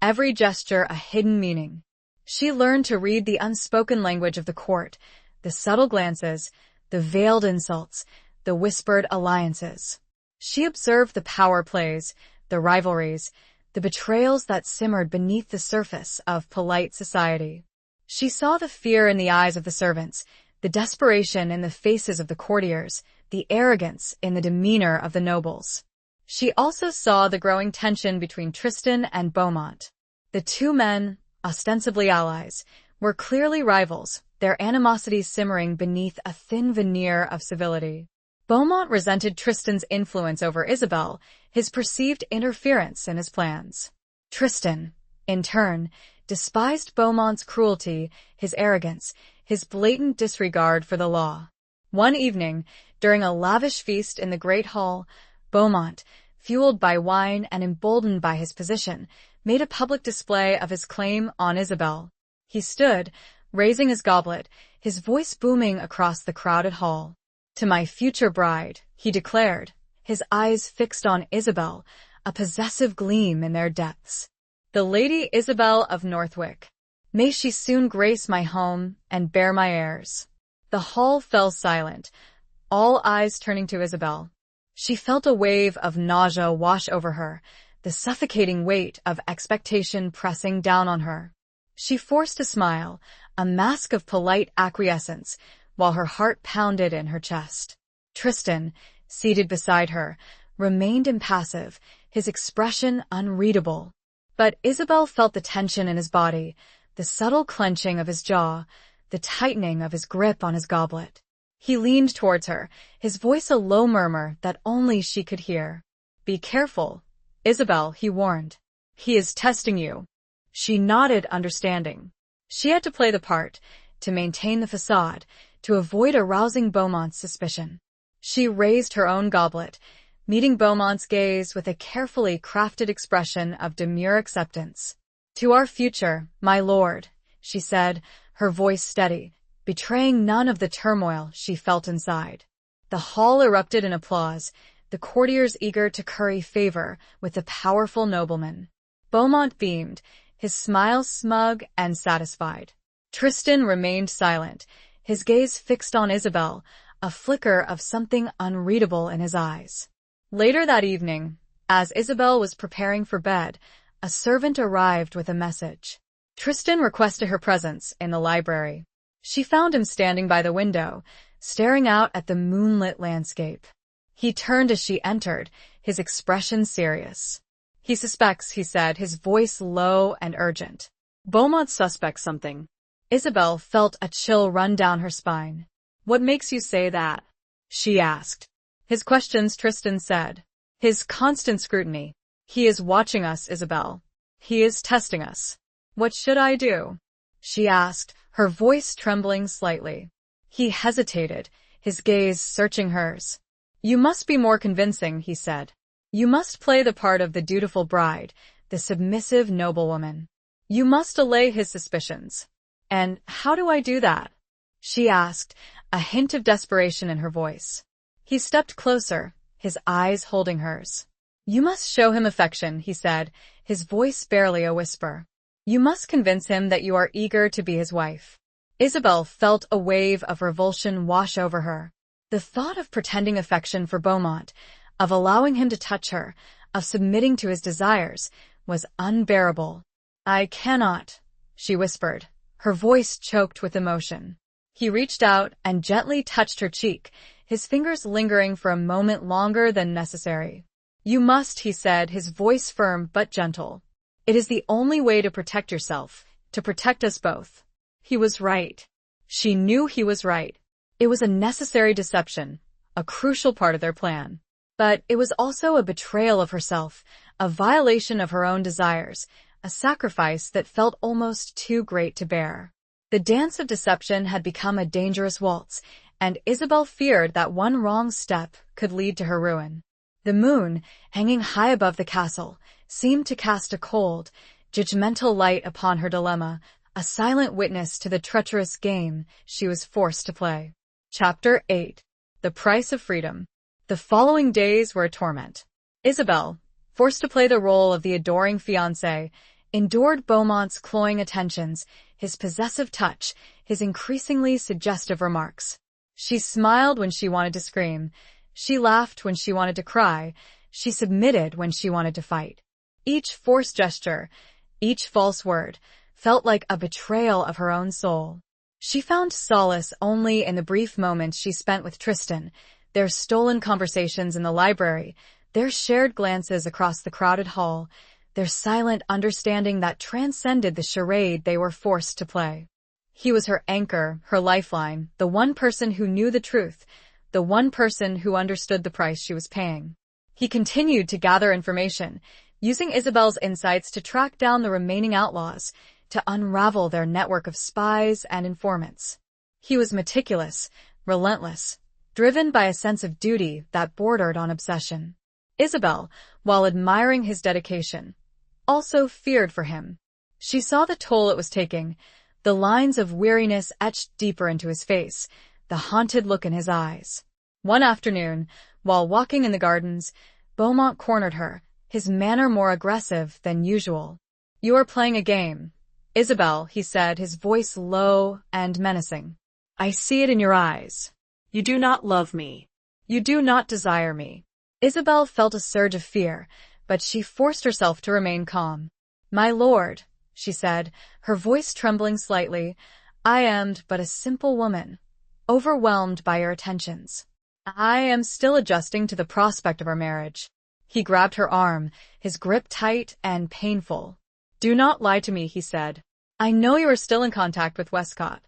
every gesture a hidden meaning. She learned to read the unspoken language of the court, the subtle glances, the veiled insults, the whispered alliances. She observed the power plays, the rivalries, the betrayals that simmered beneath the surface of polite society. She saw the fear in the eyes of the servants, the desperation in the faces of the courtiers, the arrogance in the demeanor of the nobles. She also saw the growing tension between Tristan and Beaumont. The two men, ostensibly allies, were clearly rivals, their animosity simmering beneath a thin veneer of civility. Beaumont resented Tristan's influence over Isabel, his perceived interference in his plans. Tristan, in turn, despised Beaumont's cruelty, his arrogance, his blatant disregard for the law. One evening, during a lavish feast in the great hall, Beaumont, fueled by wine and emboldened by his position, made a public display of his claim on Isabel. He stood, raising his goblet, his voice booming across the crowded hall. "To my future bride," he declared, his eyes fixed on Isabel, a possessive gleam in their depths. "The Lady Isabel of Northwick. May she soon grace my home and bear my heirs." The hall fell silent, all eyes turning to Isabel. She felt a wave of nausea wash over her, the suffocating weight of expectation pressing down on her. She forced a smile, a mask of polite acquiescence, while her heart pounded in her chest. Tristan, seated beside her, remained impassive, his expression unreadable. But Isabel felt the tension in his body, the subtle clenching of his jaw, the tightening of his grip on his goblet. He leaned towards her, his voice a low murmur that only she could hear. "Be careful, Isabel," he warned. "He is testing you." She nodded, understanding. She had to play the part, to maintain the facade, to avoid arousing Beaumont's suspicion. She raised her own goblet, meeting Beaumont's gaze with a carefully crafted expression of demure acceptance. "To our future, my lord," she said, her voice steady, betraying none of the turmoil she felt inside. The hall erupted in applause, the courtiers eager to curry favor with the powerful nobleman. Beaumont beamed, his smile smug and satisfied. Tristan remained silent, his gaze fixed on Isabel, a flicker of something unreadable in his eyes. Later that evening, as Isabel was preparing for bed, a servant arrived with a message. Tristan requested her presence in the library. She found him standing by the window, staring out at the moonlit landscape. He turned as she entered, his expression serious. "He suspects," he said, his voice low and urgent. "Beaumont suspects something." Isabel felt a chill run down her spine. "What makes you say that?" she asked. "His questions," Tristan said. "His constant scrutiny. He is watching us, Isabel. He is testing us." "What should I do?" she asked, her voice trembling slightly. He hesitated, his gaze searching hers. "You must be more convincing," he said. "You must play the part of the dutiful bride, the submissive noblewoman. You must allay his suspicions." "And how do I do that?" she asked, a hint of desperation in her voice. He stepped closer, his eyes holding hers. "You must show him affection," he said, his voice barely a whisper. "You must convince him that you are eager to be his wife." Isabel felt a wave of revulsion wash over her. The thought of pretending affection for Beaumont, of allowing him to touch her, of submitting to his desires, was unbearable. "I cannot," she whispered, her voice choked with emotion. He reached out and gently touched her cheek, his fingers lingering for a moment longer than necessary. "You must," he said, his voice firm but gentle. "It is the only way to protect yourself, to protect us both." He was right. She knew he was right. It was a necessary deception, a crucial part of their plan. But it was also a betrayal of herself, a violation of her own desires, a sacrifice that felt almost too great to bear. The dance of deception had become a dangerous waltz, and Isabel feared that one wrong step could lead to her ruin. The moon, hanging high above the castle, seemed to cast a cold, judgmental light upon her dilemma, a silent witness to the treacherous game she was forced to play. Chapter 8. The Price of Freedom. The following days were a torment. Isabel, forced to play the role of the adoring fiancé, endured Beaumont's cloying attentions, his possessive touch, his increasingly suggestive remarks. She smiled when she wanted to scream. She laughed when she wanted to cry. She submitted when she wanted to fight. Each forced gesture, each false word, felt like a betrayal of her own soul. She found solace only in the brief moments she spent with Tristan, their stolen conversations in the library, their shared glances across the crowded hall, their silent understanding that transcended the charade they were forced to play. He was her anchor, her lifeline, the one person who knew the truth, the one person who understood the price she was paying. He continued to gather information, using Isabel's insights to track down the remaining outlaws, to unravel their network of spies and informants. He was meticulous, relentless, driven by a sense of duty that bordered on obsession. Isabel, while admiring his dedication, also feared for him. She saw the toll it was taking, the lines of weariness etched deeper into his face, the haunted look in his eyes. One afternoon, while walking in the gardens, Beaumont cornered her, his manner more aggressive than usual. "You are playing a game, Isabel," he said, his voice low and menacing. "I see it in your eyes. You do not love me. You do not desire me. Isabel felt a surge of fear, but she forced herself to remain calm. "My lord," she said, her voice trembling slightly, "I am but a simple woman, overwhelmed by your attentions. I am still adjusting to the prospect of our marriage." He grabbed her arm, his grip tight and painful. "Do not lie to me," he said. "I know you are still in contact with Westcott.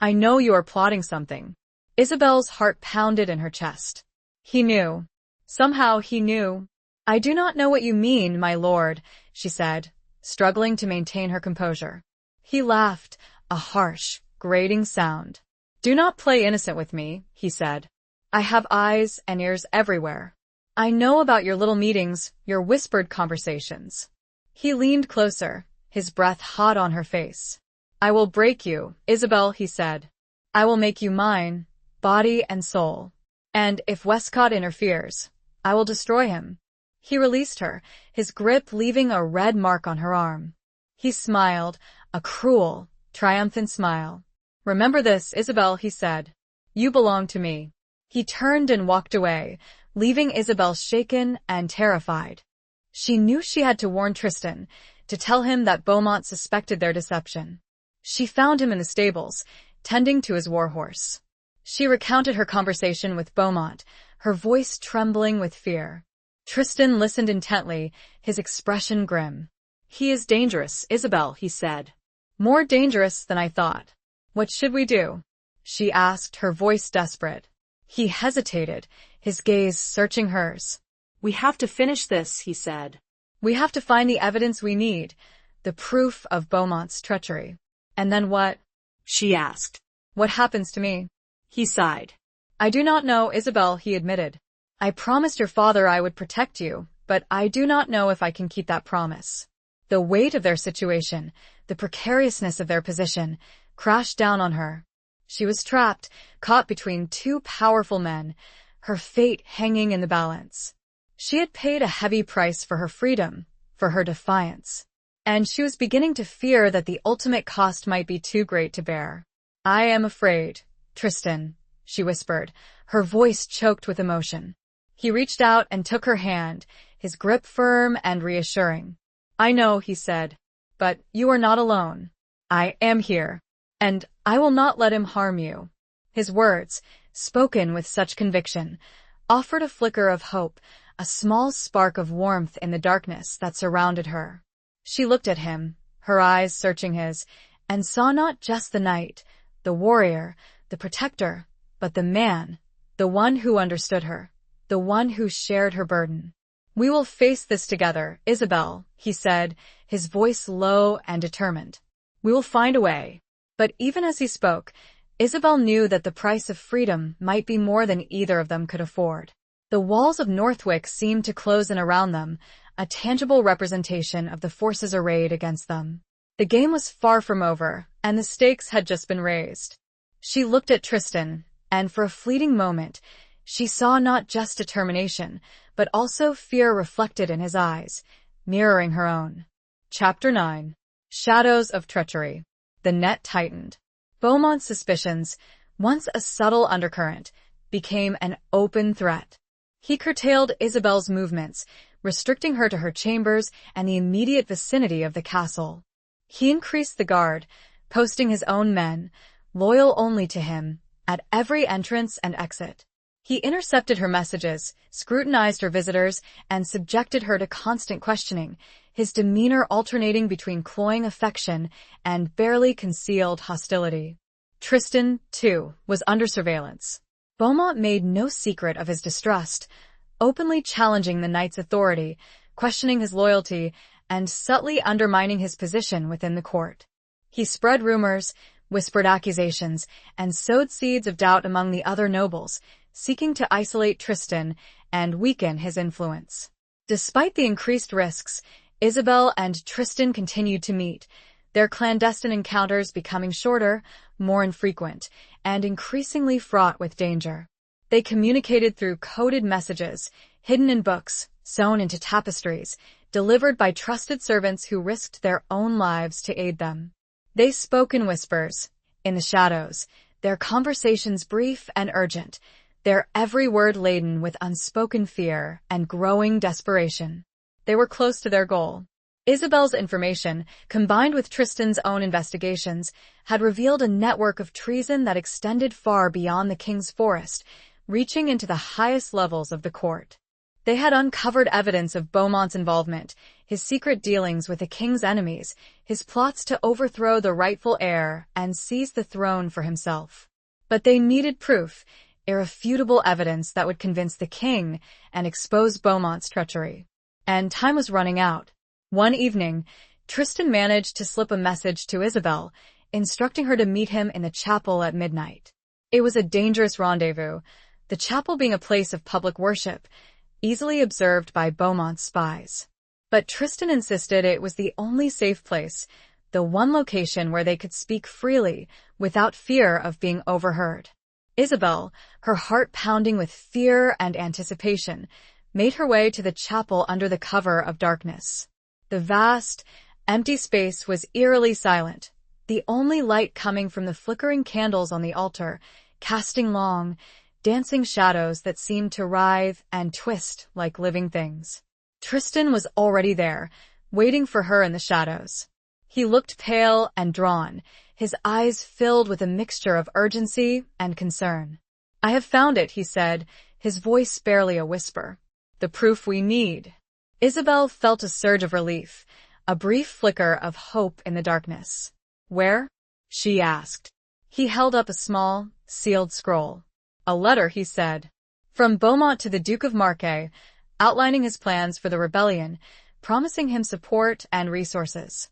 I know you are plotting something." Isabel's heart pounded in her chest. He knew. Somehow he knew. "I do not know what you mean, my lord," she said, struggling to maintain her composure. He laughed, a harsh, grating sound. "Do not play innocent with me," he said. "I have eyes and ears everywhere. I know about your little meetings, your whispered conversations." He leaned closer, his breath hot on her face. "I will break you, Isabel," he said. "I will make you mine, body and soul. And if Westcott interferes, I will destroy him." He released her, his grip leaving a red mark on her arm. He smiled, a cruel, triumphant smile. "Remember this, Isabel," he said. "You belong to me." He turned and walked away, leaving Isabel shaken and terrified. She knew she had to warn Tristan, to tell him that Beaumont suspected their deception. She found him in the stables, tending to his warhorse. She recounted her conversation with Beaumont, her voice trembling with fear. Tristan listened intently, his expression grim. "He is dangerous, Isabel," he said. "More dangerous than I thought." "What should we do?" she asked, her voice desperate. He hesitated, his gaze searching hers. "We have to finish this," he said. "We have to find the evidence we need, the proof of Beaumont's treachery." "And then what?" she asked. "What happens to me?" He sighed. "I do not know, Isabel," he admitted. "I promised your father I would protect you, but I do not know if I can keep that promise." The weight of their situation, the precariousness of their position, crashed down on her. She was trapped, caught between two powerful men, her fate hanging in the balance. She had paid a heavy price for her freedom, for her defiance. And she was beginning to fear that the ultimate cost might be too great to bear. "I am afraid, Tristan," she whispered, her voice choked with emotion. He reached out and took her hand, his grip firm and reassuring. "I know," he said, "but you are not alone. I am here, and I will not let him harm you." His words, spoken with such conviction, offered a flicker of hope, a small spark of warmth in the darkness that surrounded her. She looked at him, her eyes searching his, and saw not just the knight, the warrior, the protector, but the man, the one who understood her, the one who shared her burden. "We will face this together, Isabel," he said, his voice low and determined. "We will find a way." But even as he spoke, Isabel knew that the price of freedom might be more than either of them could afford. The walls of Northwick seemed to close in around them, a tangible representation of the forces arrayed against them. The game was far from over, and the stakes had just been raised. She looked at Tristan, and for a fleeting moment, she saw not just determination, but also fear reflected in his eyes, mirroring her own. Chapter 9. Shadows of Treachery. The net tightened. Beaumont's suspicions, once a subtle undercurrent, became an open threat. He curtailed Isabel's movements, restricting her to her chambers and the immediate vicinity of the castle. He increased the guard, posting his own men, loyal only to him, at every entrance and exit. He intercepted her messages, scrutinized her visitors, and subjected her to constant questioning, his demeanor alternating between cloying affection and barely concealed hostility. Tristan, too, was under surveillance. Beaumont made no secret of his distrust, openly challenging the knight's authority, questioning his loyalty, and subtly undermining his position within the court. He spread rumors, whispered accusations, and sowed seeds of doubt among the other nobles, seeking to isolate Tristan and weaken his influence. Despite the increased risks, Isabel and Tristan continued to meet, their clandestine encounters becoming shorter, more infrequent, and increasingly fraught with danger. They communicated through coded messages, hidden in books, sewn into tapestries, delivered by trusted servants who risked their own lives to aid them. They spoke in whispers, in the shadows, their conversations brief and urgent, their every word laden with unspoken fear and growing desperation. They were close to their goal. Isabel's information, combined with Tristan's own investigations, had revealed a network of treason that extended far beyond the king's forest, reaching into the highest levels of the court. They had uncovered evidence of Beaumont's involvement, his secret dealings with the king's enemies, his plots to overthrow the rightful heir and seize the throne for himself. But they needed proof, irrefutable evidence that would convince the king and expose Beaumont's treachery. And time was running out. One evening, Tristan managed to slip a message to Isabel, instructing her to meet him in the chapel at midnight. It was a dangerous rendezvous, the chapel being a place of public worship, easily observed by Beaumont's spies. But Tristan insisted it was the only safe place, the one location where they could speak freely, without fear of being overheard. Isabel, her heart pounding with fear and anticipation, made her way to the chapel under the cover of darkness. The vast, empty space was eerily silent, the only light coming from the flickering candles on the altar, casting long, dancing shadows that seemed to writhe and twist like living things. Tristan was already there, waiting for her in the shadows. He looked pale and drawn, his eyes filled with a mixture of urgency and concern. "I have found it," he said, his voice barely a whisper. "The proof we need." Isabel felt a surge of relief, a brief flicker of hope in the darkness. "Where?" she asked. He held up a small, sealed scroll. "A letter," he said. "From Beaumont to the Duke of Marquet, outlining his plans for the rebellion, promising him support and resources."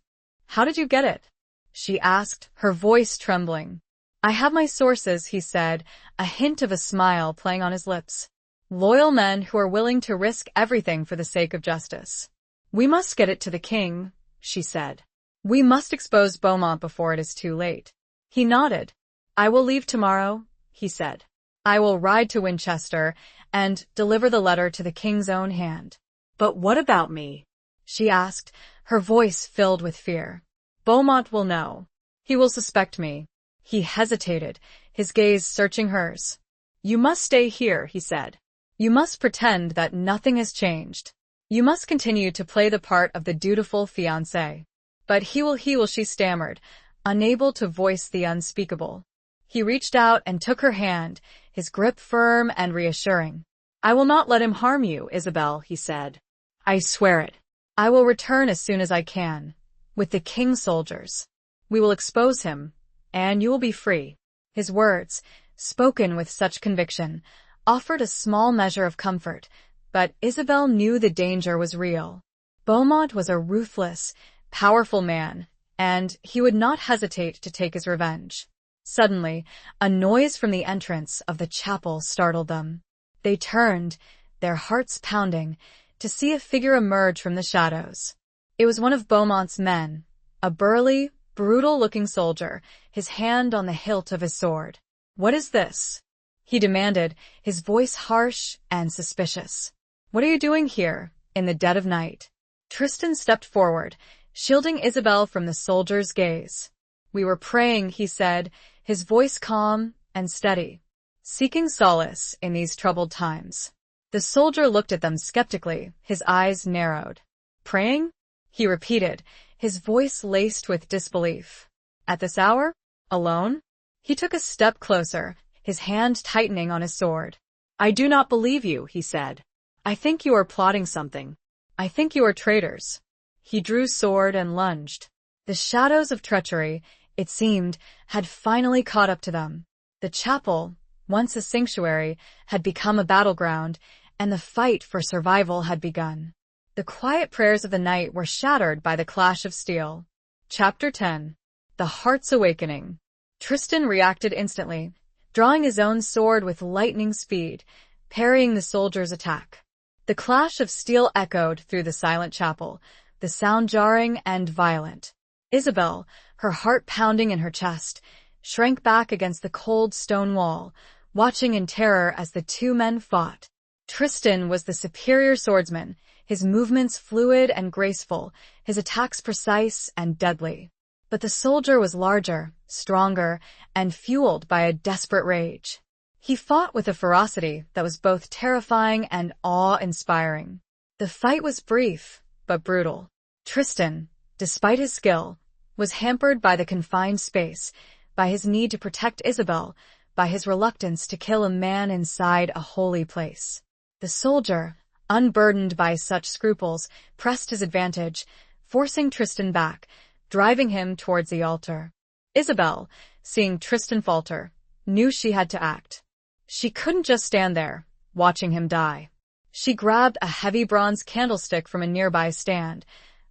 "How did you get it?" she asked, her voice trembling. "I have my sources," he said, a hint of a smile playing on his lips. "Loyal men who are willing to risk everything for the sake of justice." "We must get it to the king," she said. "We must expose Beaumont before it is too late." He nodded. "I will leave tomorrow," he said. "I will ride to Winchester and deliver the letter to the king's own hand." "But what about me?" she asked, her voice filled with fear. "Beaumont will know. He will suspect me." He hesitated, his gaze searching hers. "You must stay here," he said. "You must pretend that nothing has changed. You must continue to play the part of the dutiful fiancé." "But he will," she stammered, unable to voice the unspeakable. He reached out and took her hand, his grip firm and reassuring. "I will not let him harm you, Isabel," he said. "I swear it. I will return as soon as I can, with the king's soldiers. We will expose him, and you will be free." His words, spoken with such conviction, offered a small measure of comfort, but Isabel knew the danger was real. Beaumont was a ruthless, powerful man, and he would not hesitate to take his revenge. Suddenly, a noise from the entrance of the chapel startled them. They turned, their hearts pounding, to see a figure emerge from the shadows. It was one of Beaumont's men, a burly, brutal-looking soldier, his hand on the hilt of his sword. "What is this?" he demanded, his voice harsh and suspicious. "What are you doing here, in the dead of night?" Tristan stepped forward, shielding Isabel from the soldier's gaze. "We were praying," he said, his voice calm and steady, "seeking solace in these troubled times." The soldier looked at them skeptically, his eyes narrowed. "Praying?" he repeated, his voice laced with disbelief. "At this hour? Alone?" He took a step closer, his hand tightening on his sword. "I do not believe you," he said. "I think you are plotting something. I think you are traitors." He drew sword and lunged. The shadows of treachery, it seemed, had finally caught up to them. The chapel, once a sanctuary, had become a battleground, and the fight for survival had begun. The quiet prayers of the night were shattered by the clash of steel. Chapter 10. The Heart's Awakening. Tristan reacted instantly, drawing his own sword with lightning speed, parrying the soldier's attack. The clash of steel echoed through the silent chapel, the sound jarring and violent. Isabel, her heart pounding in her chest, shrank back against the cold stone wall, watching in terror as the two men fought. Tristan was the superior swordsman, his movements fluid and graceful, his attacks precise and deadly. But the soldier was larger, stronger, and fueled by a desperate rage. He fought with a ferocity that was both terrifying and awe-inspiring. The fight was brief, but brutal. Tristan, despite his skill, was hampered by the confined space, by his need to protect Isabel, by his reluctance to kill a man inside a holy place. The soldier, unburdened by such scruples, pressed his advantage, forcing Tristan back, driving him towards the altar. Isabel, seeing Tristan falter, knew she had to act. She couldn't just stand there, watching him die. She grabbed a heavy bronze candlestick from a nearby stand,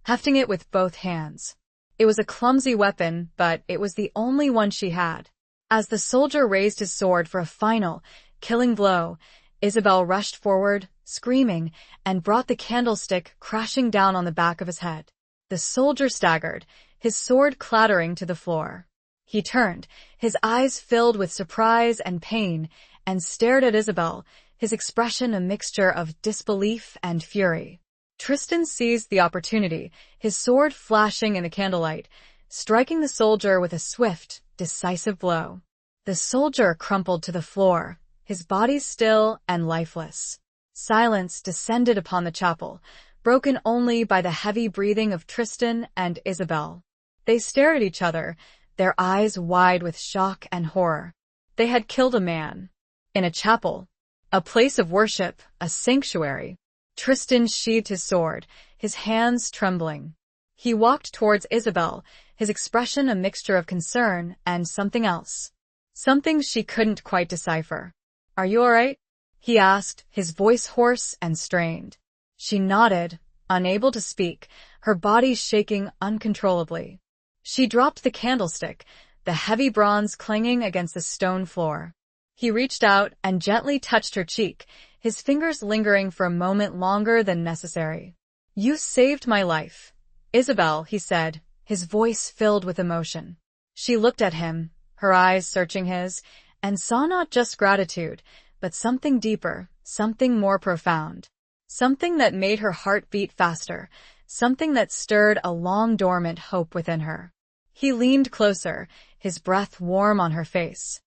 hefting it with both hands. It was a clumsy weapon, but it was the only one she had. As the soldier raised his sword for a final, killing blow, Isabel rushed forward, screaming, and brought the candlestick crashing down on the back of his head. The soldier staggered, his sword clattering to the floor. He turned, his eyes filled with surprise and pain, and stared at Isabel, his expression a mixture of disbelief and fury. Tristan seized the opportunity, his sword flashing in the candlelight, striking the soldier with a swift, decisive blow. The soldier crumpled to the floor, his body still and lifeless. Silence descended upon the chapel, broken only by the heavy breathing of Tristan and Isabel. They stared at each other, their eyes wide with shock and horror. They had killed a man. In a chapel. A place of worship, a sanctuary. Tristan sheathed his sword, his hands trembling. He walked towards Isabel, his expression a mixture of concern and something else. Something she couldn't quite decipher. "Are you all right?" he asked, his voice hoarse and strained. She nodded, unable to speak, her body shaking uncontrollably. She dropped the candlestick, the heavy bronze clanging against the stone floor. He reached out and gently touched her cheek, his fingers lingering for a moment longer than necessary. "You saved my life, Isabel," he said, his voice filled with emotion. She looked at him, her eyes searching his, and saw not just gratitude, but something deeper, something more profound. Something that made her heart beat faster, something that stirred a long-dormant hope within her. He leaned closer, his breath warm on her face.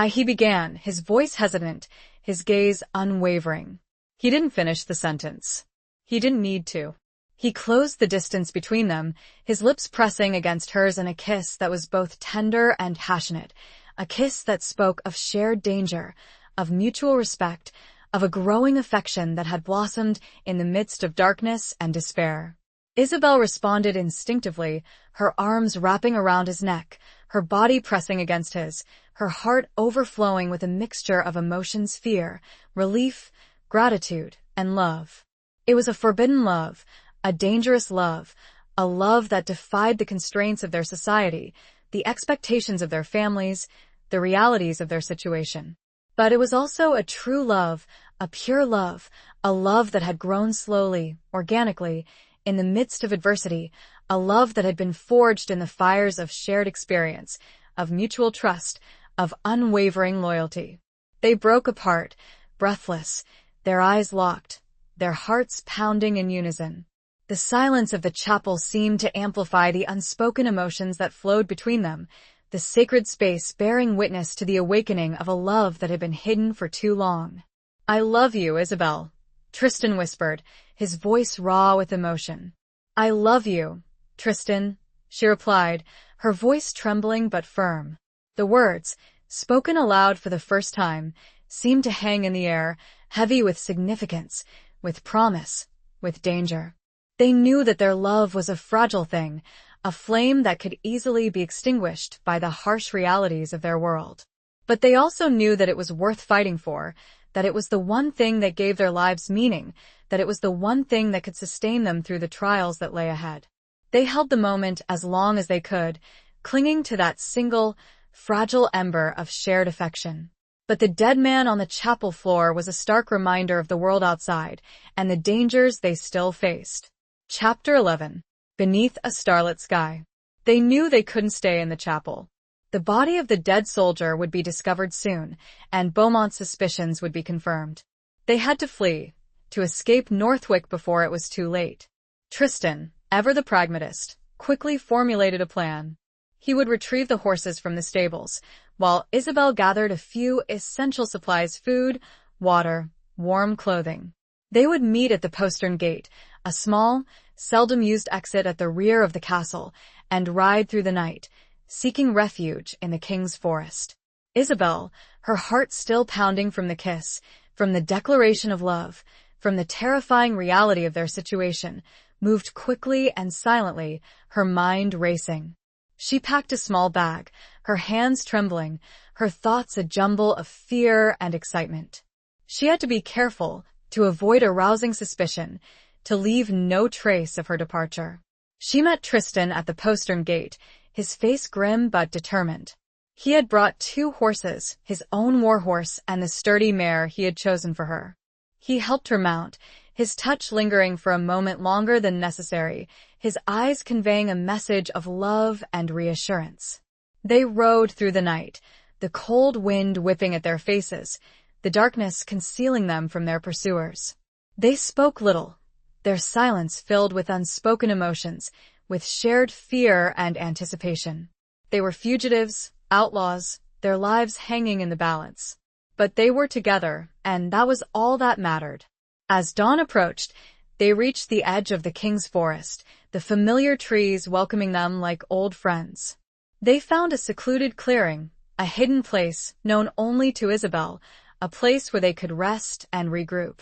He began, his voice hesitant, his gaze unwavering. He didn't finish the sentence. He didn't need to. He closed the distance between them, his lips pressing against hers in a kiss that was both tender and passionate, a kiss that spoke of shared danger, of mutual respect, of a growing affection that had blossomed in the midst of darkness and despair. Isabel responded instinctively, her arms wrapping around his neck, her body pressing against his, her heart overflowing with a mixture of emotions: fear, relief, gratitude, and love. It was a forbidden love, a dangerous love, a love that defied the constraints of their society, the expectations of their families, the realities of their situation. But it was also a true love, a pure love, a love that had grown slowly, organically, in the midst of adversity, a love that had been forged in the fires of shared experience, of mutual trust, of unwavering loyalty. They broke apart, breathless, their eyes locked, their hearts pounding in unison. The silence of the chapel seemed to amplify the unspoken emotions that flowed between them, the sacred space bearing witness to the awakening of a love that had been hidden for too long. "I love you, Isabel," Tristan whispered, his voice raw with emotion. "I love you, Tristan," she replied, her voice trembling but firm. The words, spoken aloud for the first time, seemed to hang in the air, heavy with significance, with promise, with danger. They knew that their love was a fragile thing, a flame that could easily be extinguished by the harsh realities of their world. But they also knew that it was worth fighting for, that it was the one thing that gave their lives meaning, that it was the one thing that could sustain them through the trials that lay ahead. They held the moment as long as they could, clinging to that single, fragile ember of shared affection. But the dead man on the chapel floor was a stark reminder of the world outside, and the dangers they still faced. Chapter 11. Beneath a starlit sky. They knew they couldn't stay in the chapel. The body of the dead soldier would be discovered soon, and Beaumont's suspicions would be confirmed. They had to flee, to escape Northwick before it was too late. Tristan, ever the pragmatist, quickly formulated a plan. He would retrieve the horses from the stables, while Isabel gathered a few essential supplies: food, water, warm clothing. They would meet at the postern gate, a small, seldom-used exit at the rear of the castle, and ride through the night, seeking refuge in the king's forest. Isabel, her heart still pounding from the kiss, from the declaration of love, from the terrifying reality of their situation, moved quickly and silently, her mind racing. She packed a small bag, her hands trembling, her thoughts a jumble of fear and excitement. She had to be careful to avoid arousing suspicion, to leave no trace of her departure. She met Tristan at the postern gate, his face grim but determined. He had brought 2 horses, his own war horse and the sturdy mare he had chosen for her. He helped her mount, his touch lingering for a moment longer than necessary, his eyes conveying a message of love and reassurance. They rode through the night, the cold wind whipping at their faces, the darkness concealing them from their pursuers. They spoke little, their silence filled with unspoken emotions, with shared fear and anticipation. They were fugitives, outlaws, their lives hanging in the balance. But they were together, and that was all that mattered. As dawn approached, they reached the edge of the king's forest, the familiar trees welcoming them like old friends. They found a secluded clearing, a hidden place known only to Isabel, a place where they could rest and regroup.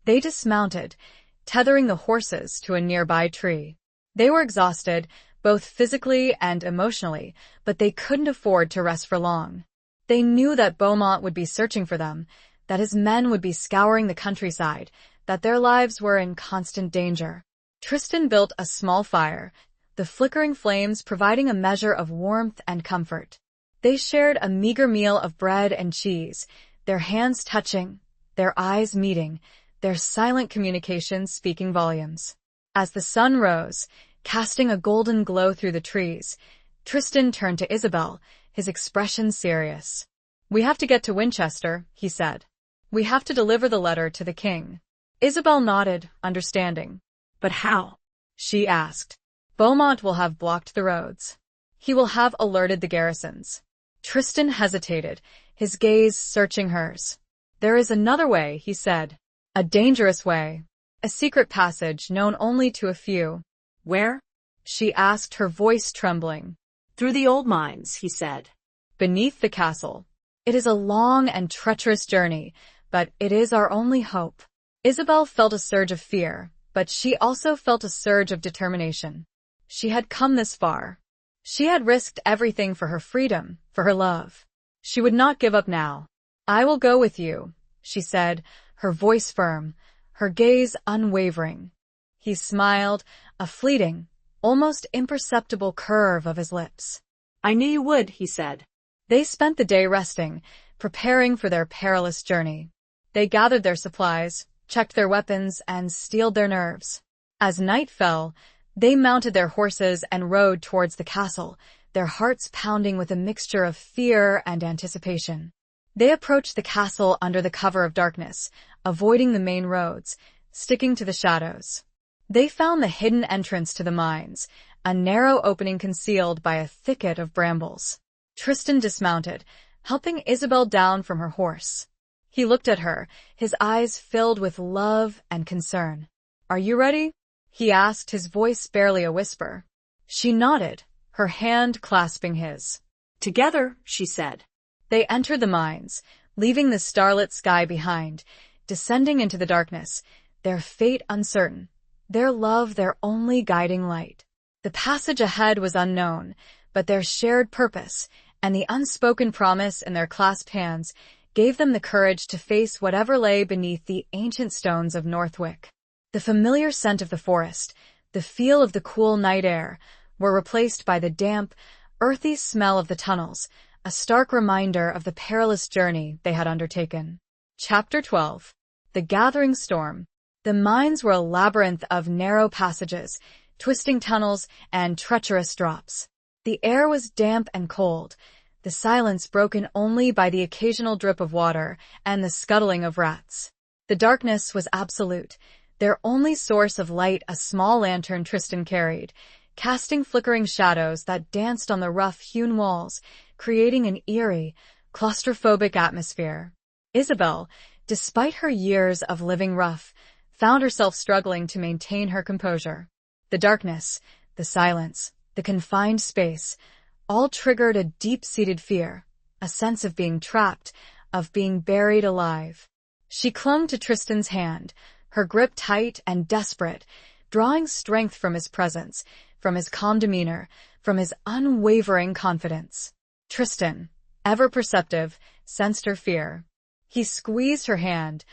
They dismounted, tethering the horses to a nearby tree. They were exhausted, both physically and emotionally, but they couldn't afford to rest for long. They knew that Beaumont would be searching for them, that his men would be scouring the countryside, that their lives were in constant danger. Tristan built a small fire, the flickering flames providing a measure of warmth and comfort. They shared a meager meal of bread and cheese, their hands touching, their eyes meeting, their silent communication speaking volumes. As the sun rose, casting a golden glow through the trees, Tristan turned to Isabel, his expression serious. "We have to get to Winchester," he said. "We have to deliver the letter to the king." Isabel nodded, understanding. "But how?" she asked. "Beaumont will have blocked the roads. He will have alerted the garrisons." Tristan hesitated, his gaze searching hers. "There is another way," he said. "A dangerous way. A secret passage known only to a few." "Where?" she asked, her voice trembling. "Through the old mines," he said. "Beneath the castle. It is a long and treacherous journey, but it is our only hope." Isabel felt a surge of fear, but she also felt a surge of determination. She had come this far. She had risked everything for her freedom, for her love. She would not give up now. "I will go with you," she said, her voice firm, her gaze unwavering. He smiled, a fleeting, almost imperceptible curve of his lips. "I knew you would," he said. They spent the day resting, preparing for their perilous journey. They gathered their supplies, checked their weapons, and steeled their nerves. As night fell, they mounted their horses and rode towards the castle, their hearts pounding with a mixture of fear and anticipation. They approached the castle under the cover of darkness, avoiding the main roads, sticking to the shadows. They found the hidden entrance to the mines, a narrow opening concealed by a thicket of brambles. Tristan dismounted, helping Isabel down from her horse. He looked at her, his eyes filled with love and concern. "Are you ready?" he asked, his voice barely a whisper. She nodded, her hand clasping his. "Together," she said. They entered the mines, leaving the starlit sky behind, descending into the darkness, their fate uncertain, their love their only guiding light. The passage ahead was unknown, but their shared purpose and the unspoken promise in their clasped hands gave them the courage to face whatever lay beneath the ancient stones of Northwick. The familiar scent of the forest, the feel of the cool night air, were replaced by the damp, earthy smell of the tunnels, a stark reminder of the perilous journey they had undertaken. Chapter 12. The Gathering Storm. The mines were a labyrinth of narrow passages, twisting tunnels, and treacherous drops. The air was damp and cold, the silence broken only by the occasional drip of water and the scuttling of rats. The darkness was absolute, their only source of light a small lantern Tristan carried, casting flickering shadows that danced on the rough-hewn walls, creating an eerie, claustrophobic atmosphere. Isabel, despite her years of living rough, found herself struggling to maintain her composure. The darkness, the silence, the confined space, all triggered a deep-seated fear, a sense of being trapped, of being buried alive. She clung to Tristan's hand, her grip tight and desperate, drawing strength from his presence, from his calm demeanor, from his unwavering confidence. Tristan, ever perceptive, sensed her fear. He squeezed her hand,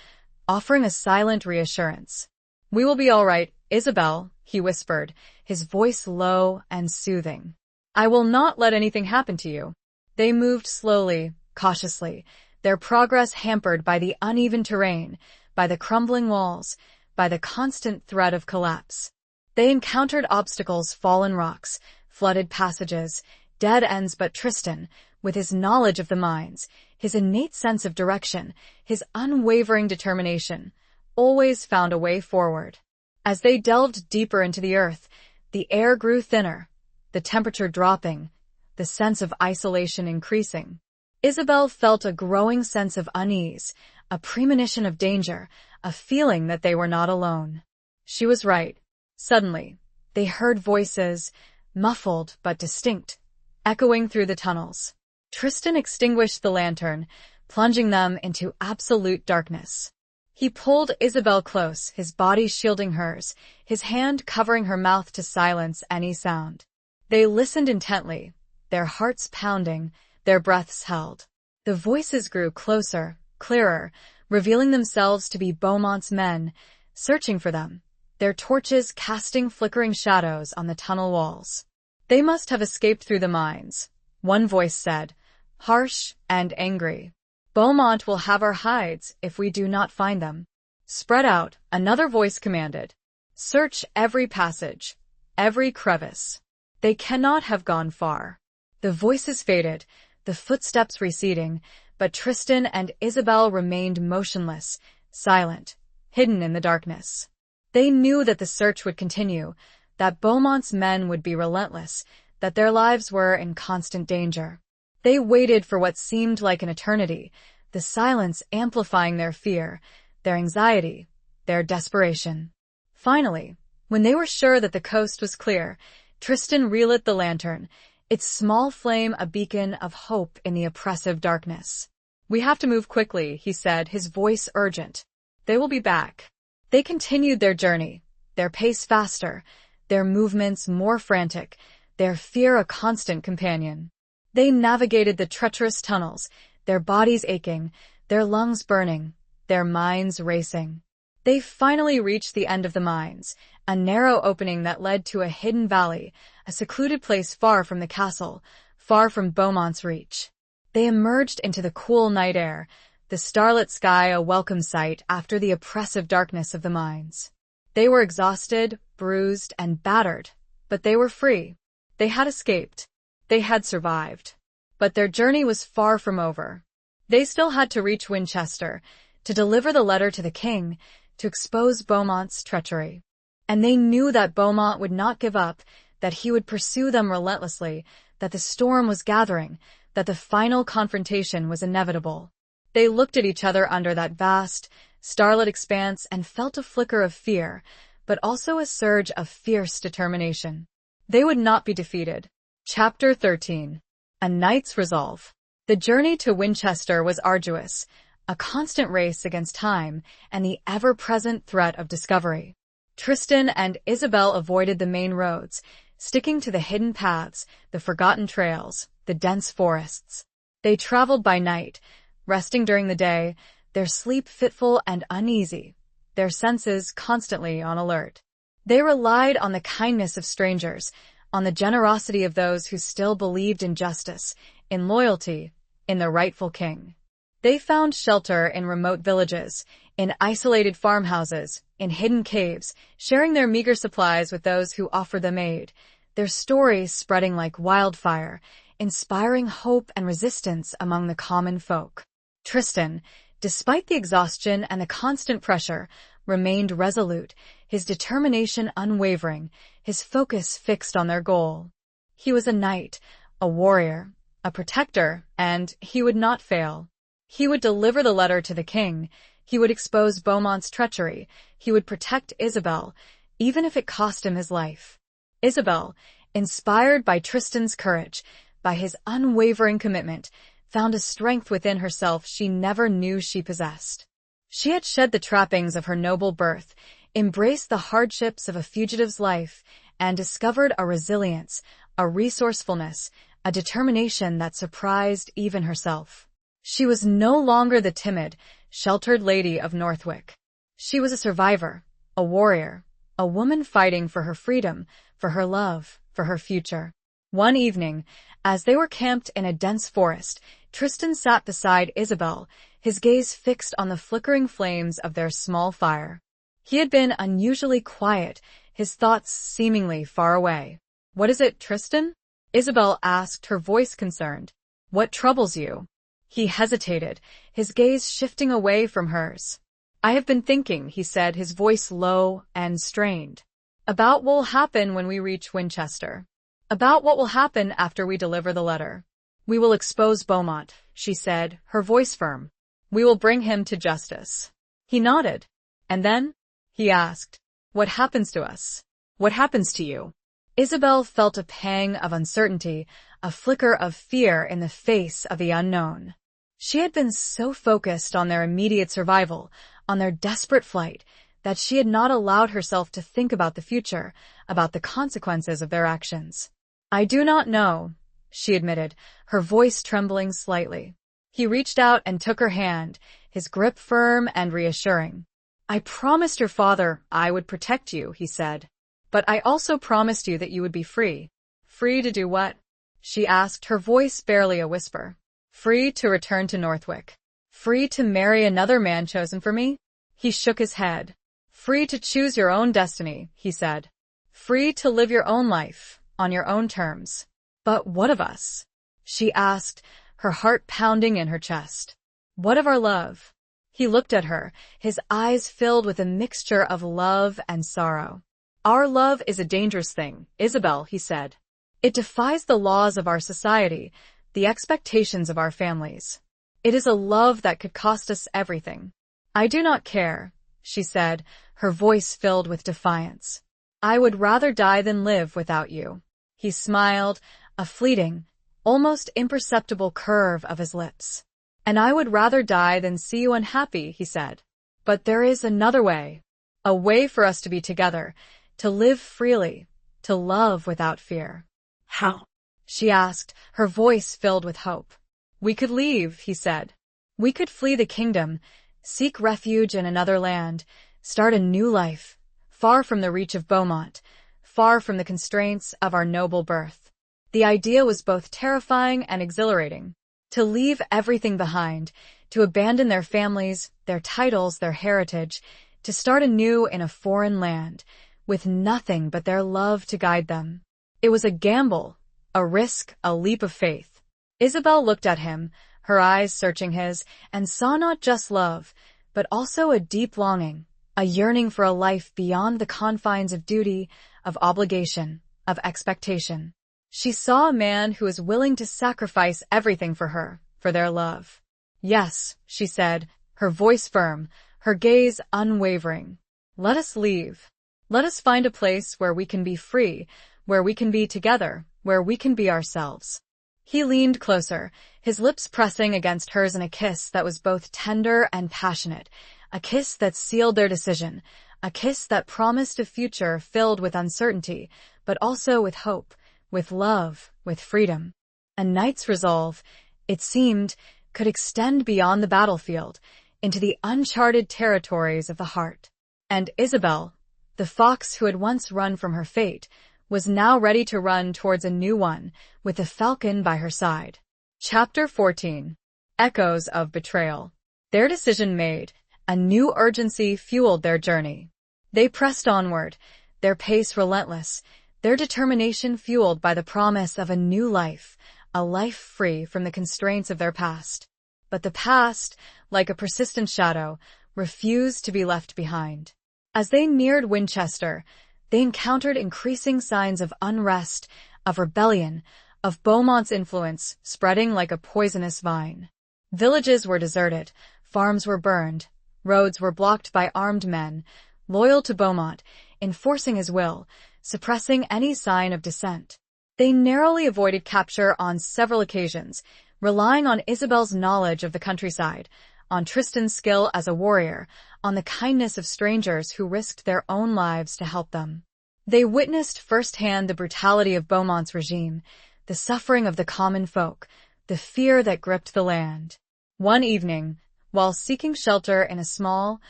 offering a silent reassurance. "We will be all right, Isabel," he whispered, his voice low and soothing. "I will not let anything happen to you." They moved slowly, cautiously, their progress hampered by the uneven terrain, by the crumbling walls, by the constant threat of collapse. They encountered obstacles, fallen rocks, flooded passages, dead ends, but Tristan, with his knowledge of the mines, his innate sense of direction, his unwavering determination, always found a way forward. As they delved deeper into the earth, the air grew thinner, the temperature dropping, the sense of isolation increasing. Isabel felt a growing sense of unease, a premonition of danger, a feeling that they were not alone. She was right. Suddenly, they heard voices, muffled but distinct, echoing through the tunnels. Tristan extinguished the lantern, plunging them into absolute darkness. He pulled Isabel close, his body shielding hers, his hand covering her mouth to silence any sound. They listened intently, their hearts pounding, their breaths held. The voices grew closer, clearer, revealing themselves to be Beaumont's men, searching for them, their torches casting flickering shadows on the tunnel walls. "They must have escaped through the mines," one voice said, harsh and angry. "Beaumont will have our hides if we do not find them." "Spread out," another voice commanded. "Search every passage, every crevice. They cannot have gone far." The voices faded, the footsteps receding, but Tristan and Isabel remained motionless, silent, hidden in the darkness. They knew that the search would continue, that Beaumont's men would be relentless, that their lives were in constant danger. They waited for what seemed like an eternity, the silence amplifying their fear, their anxiety, their desperation. Finally, when they were sure that the coast was clear, Tristan relit the lantern, its small flame a beacon of hope in the oppressive darkness. "We have to move quickly," he said, his voice urgent. "They will be back." They continued their journey, their pace faster, their movements more frantic, their fear a constant companion. They navigated the treacherous tunnels, their bodies aching, their lungs burning, their minds racing. They finally reached the end of the mines, a narrow opening that led to a hidden valley, a secluded place far from the castle, far from Beaumont's reach. They emerged into the cool night air, the starlit sky a welcome sight after the oppressive darkness of the mines. They were exhausted, bruised, and battered, but they were free. They had escaped. They had survived. But their journey was far from over. They still had to reach Winchester, to deliver the letter to the king, to expose Beaumont's treachery. And they knew that Beaumont would not give up, that he would pursue them relentlessly, that the storm was gathering, that the final confrontation was inevitable. They looked at each other under that vast, starlit expanse and felt a flicker of fear, but also a surge of fierce determination. They would not be defeated. Chapter 13. A Knight's Resolve. The journey to Winchester was arduous, a constant race against time and the ever-present threat of discovery. Tristan and Isabel avoided the main roads, sticking to the hidden paths, the forgotten trails, the dense forests. They traveled by night, resting during the day, their sleep fitful and uneasy, their senses constantly on alert. They relied on the kindness of strangers, on the generosity of those who still believed in justice, in loyalty, in the rightful king. They found shelter in remote villages, in isolated farmhouses, in hidden caves, sharing their meager supplies with those who offered them aid, their stories spreading like wildfire, inspiring hope and resistance among the common folk. Tristan, despite the exhaustion and the constant pressure, remained resolute, his determination unwavering, his focus fixed on their goal. He was a knight, a warrior, a protector, and he would not fail. He would deliver the letter to the king. He would expose Beaumont's treachery. He would protect Isabel, even if it cost him his life. Isabel, inspired by Tristan's courage, by his unwavering commitment, found a strength within herself she never knew she possessed. She had shed the trappings of her noble birth, embraced the hardships of a fugitive's life, and discovered a resilience, a resourcefulness, a determination that surprised even herself. She was no longer the timid, sheltered lady of Northwick. She was a survivor, a warrior, a woman fighting for her freedom, for her love, for her future. One evening, as they were camped in a dense forest, Tristan sat beside Isabel, his gaze fixed on the flickering flames of their small fire. He had been unusually quiet, his thoughts seemingly far away. "What is it, Tristan?" Isabel asked, her voice concerned. "What troubles you?" He hesitated, his gaze shifting away from hers. "I have been thinking," he said, his voice low and strained, "about what will happen when we reach Winchester. About what will happen after we deliver the letter. We will expose Beaumont," she said, her voice firm. "We will bring him to justice." He nodded. "And then?" he asked. "What happens to us? What happens to you?" Isabel felt a pang of uncertainty, a flicker of fear in the face of the unknown. She had been so focused on their immediate survival, on their desperate flight, that she had not allowed herself to think about the future, about the consequences of their actions. "I do not know," she admitted, her voice trembling slightly. He reached out and took her hand, his grip firm and reassuring. "I promised your father I would protect you," he said. "But I also promised you that you would be free." "Free to do what?" she asked, her voice barely a whisper. "Free to return to Northwick. Free to marry another man chosen for me?" He shook his head. "Free to choose your own destiny," he said. "Free to live your own life, on your own terms." "But what of us?" she asked, her heart pounding in her chest. "What of our love?" He looked at her, his eyes filled with a mixture of love and sorrow. "Our love is a dangerous thing, Isabel," he said. "It defies the laws of our society, the expectations of our families. It is a love that could cost us everything." "I do not care," she said, her voice filled with defiance. "I would rather die than live without you." He smiled, a fleeting, almost imperceptible curve of his lips. "And I would rather die than see you unhappy," he said. "But there is another way. A way for us to be together, to live freely, to love without fear." "How?" she asked, her voice filled with hope. "We could leave," he said. "We could flee the kingdom, seek refuge in another land, start a new life, far from the reach of Beaumont, far from the constraints of our noble birth." The idea was both terrifying and exhilarating. To leave everything behind, to abandon their families, their titles, their heritage, to start anew in a foreign land, with nothing but their love to guide them. It was a gamble, a risk, a leap of faith. Isabel looked at him, her eyes searching his, and saw not just love, but also a deep longing, a yearning for a life beyond the confines of duty, of obligation, of expectation. She saw a man who was willing to sacrifice everything for her, for their love. "Yes," she said, her voice firm, her gaze unwavering. "Let us leave. Let us find a place where we can be free, where we can be together, where we can be ourselves." He leaned closer, his lips pressing against hers in a kiss that was both tender and passionate, a kiss that sealed their decision, a kiss that promised a future filled with uncertainty, but also with hope, with love, with freedom. A knight's resolve, it seemed, could extend beyond the battlefield, into the uncharted territories of the heart. And Isabel, the fox who had once run from her fate, was now ready to run towards a new one, with the falcon by her side. Chapter 14. Echoes of Betrayal. Their decision made, a new urgency fueled their journey. They pressed onward, their pace relentless, their determination fueled by the promise of a new life, a life free from the constraints of their past. But the past, like a persistent shadow, refused to be left behind. As they neared Winchester, they encountered increasing signs of unrest, of rebellion, of Beaumont's influence spreading like a poisonous vine. Villages were deserted, farms were burned, roads were blocked by armed men, loyal to Beaumont, enforcing his will, suppressing any sign of dissent. They narrowly avoided capture on several occasions, relying on Isabel's knowledge of the countryside, on Tristan's skill as a warrior, on the kindness of strangers who risked their own lives to help them. They witnessed firsthand the brutality of Beaumont's regime, the suffering of the common folk, the fear that gripped the land. One evening, while seeking shelter in a small,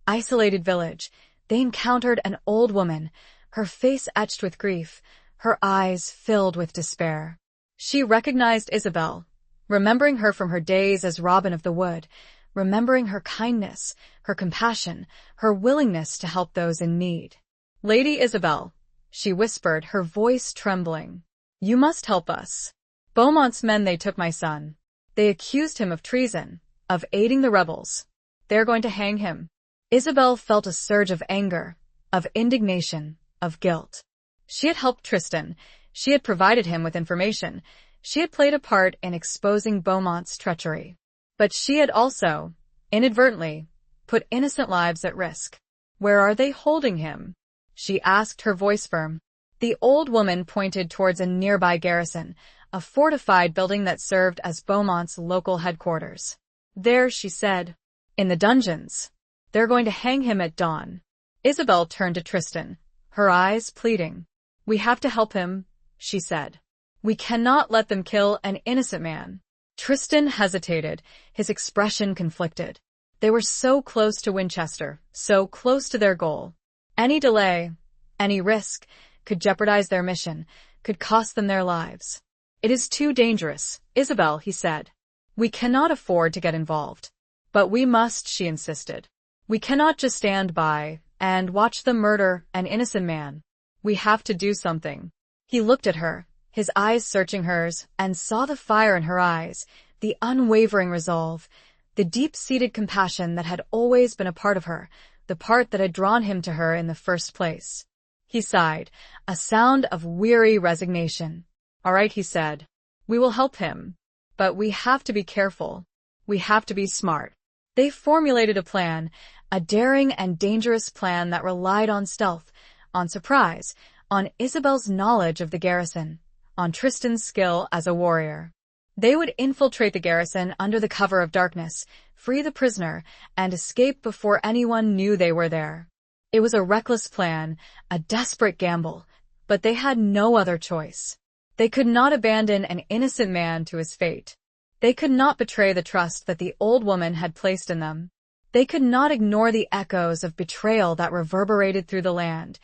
isolated village, they encountered an old woman, her face etched with grief, her eyes filled with despair. She recognized Isabel, remembering her from her days as Robin of the Wood, remembering her kindness, her compassion, her willingness to help those in need. "Lady Isabel," she whispered, her voice trembling, "you must help us. Beaumont's men, they took my son. They accused him of treason, of aiding the rebels. They're going to hang him." Isabel felt a surge of anger, of indignation, of guilt. She had helped Tristan. She had provided him with information. She had played a part in exposing Beaumont's treachery. But she had also, inadvertently, put innocent lives at risk. "Where are they holding him?" she asked, her voice firm. The old woman pointed towards a nearby garrison, a fortified building that served as Beaumont's local headquarters. "There," she said, "in the dungeons. They're going to hang him at dawn." Isabel turned to Tristan, her eyes pleading. "We have to help him," she said. "We cannot let them kill an innocent man." Tristan hesitated, his expression conflicted. They were so close to Winchester, so close to their goal. Any delay, any risk, could jeopardize their mission, could cost them their lives. "It is too dangerous, Isabel," he said. "We cannot afford to get involved." "But we must," she insisted. "We cannot just stand by and watch them murder an innocent man. We have to do something." He looked at her, his eyes searching hers, and saw the fire in her eyes, the unwavering resolve, the deep-seated compassion that had always been a part of her, the part that had drawn him to her in the first place. He sighed, a sound of weary resignation. "All right," he said. "We will help him. But we have to be careful. We have to be smart." They formulated a plan, a daring and dangerous plan that relied on stealth, on surprise, on Isabel's knowledge of the garrison, on Tristan's skill as a warrior. They would infiltrate the garrison under the cover of darkness, free the prisoner, and escape before anyone knew they were there. It was a reckless plan, a desperate gamble, but they had no other choice. They could not abandon an innocent man to his fate. They could not betray the trust that the old woman had placed in them. They could not ignore the echoes of betrayal that reverberated through the land,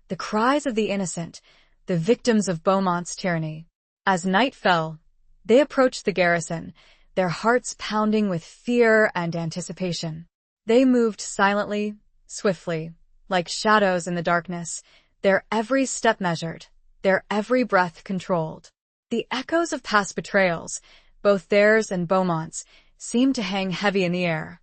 the cries of the innocent, the victims of Beaumont's tyranny. As night fell, they approached the garrison, their hearts pounding with fear and anticipation. They moved silently, swiftly, like shadows in the darkness, their every step measured, their every breath controlled. The echoes of past betrayals, both theirs and Beaumont's, seemed to hang heavy in the air,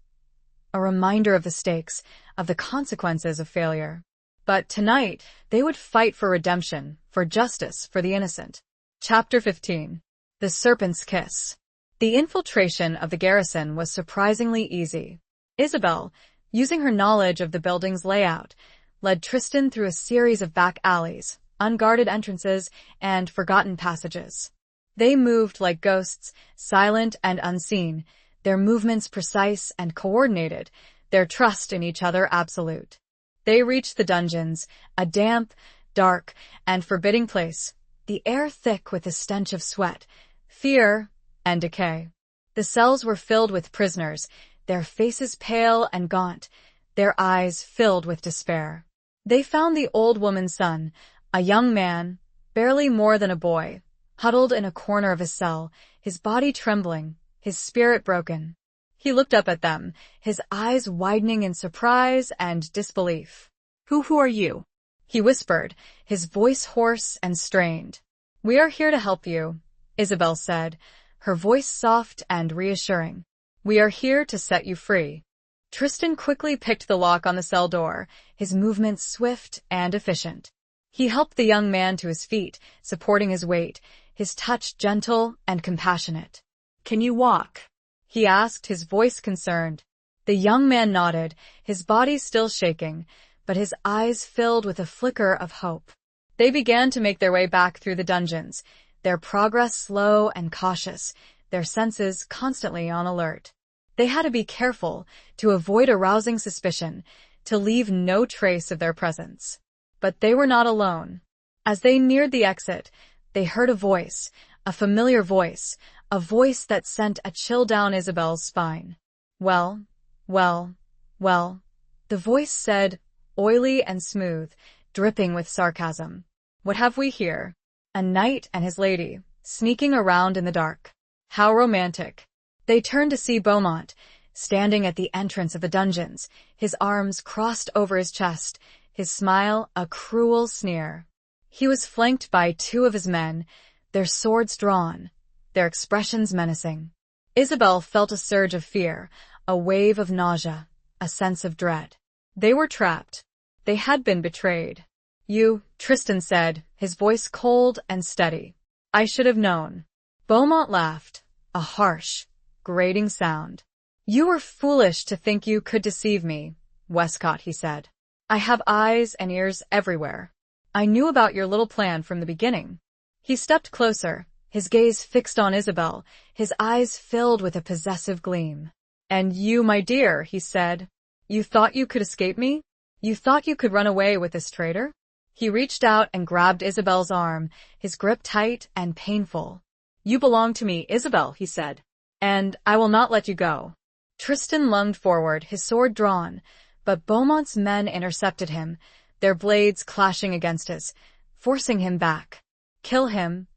a reminder of the stakes, of the consequences of failure. But tonight, they would fight for redemption, for justice, for the innocent. Chapter 15. The Serpent's Kiss. The infiltration of the garrison was surprisingly easy. Isabel, using her knowledge of the building's layout, led Tristan through a series of back alleys, unguarded entrances, and forgotten passages. They moved like ghosts, silent and unseen, their movements precise and coordinated, their trust in each other absolute. They reached the dungeons, a damp, dark, and forbidding place, the air thick with the stench of sweat, fear, and decay. The cells were filled with prisoners, their faces pale and gaunt, their eyes filled with despair. They found the old woman's son, a young man, barely more than a boy, huddled in a corner of his cell, his body trembling, his spirit broken. He looked up at them, his eyes widening in surprise and disbelief. Who are you?" he whispered, his voice hoarse and strained. "We are here to help you," Isabel said, her voice soft and reassuring. "We are here to set you free." Tristan quickly picked the lock on the cell door, his movements swift and efficient. He helped the young man to his feet, supporting his weight, his touch gentle and compassionate. "Can you walk?" he asked, his voice concerned. The young man nodded, his body still shaking, but his eyes filled with a flicker of hope. They began to make their way back through the dungeons, their progress slow and cautious, their senses constantly on alert. They had to be careful to avoid arousing suspicion, to leave no trace of their presence. But they were not alone. As they neared the exit, they heard a voice, a familiar voice, a voice that sent a chill down Isabel's spine. Well, the voice said, oily and smooth, dripping with sarcasm. What have we here? A knight and his lady, sneaking around in the dark. How romantic. They turned to see Beaumont, standing at the entrance of the dungeons, his arms crossed over his chest, his smile a cruel sneer. He was flanked by two of his men, their swords drawn, their expressions menacing. Isabel felt a surge of fear, a wave of nausea, a sense of dread. They were trapped. They had been betrayed. You, Tristan said, his voice cold and steady. I should have known. Beaumont laughed, a harsh, grating sound. You were foolish to think you could deceive me, Westcott, he said. I have eyes and ears everywhere. I knew about your little plan from the beginning. He stepped closer, his gaze fixed on Isabel, his eyes filled with a possessive gleam. And you, my dear, he said, you thought you could escape me? You thought you could run away with this traitor? He reached out and grabbed Isabel's arm, his grip tight and painful. You belong to me, Isabel, he said, and I will not let you go. Tristan lunged forward, his sword drawn, but Beaumont's men intercepted him, their blades clashing against his, forcing him back. Kill him,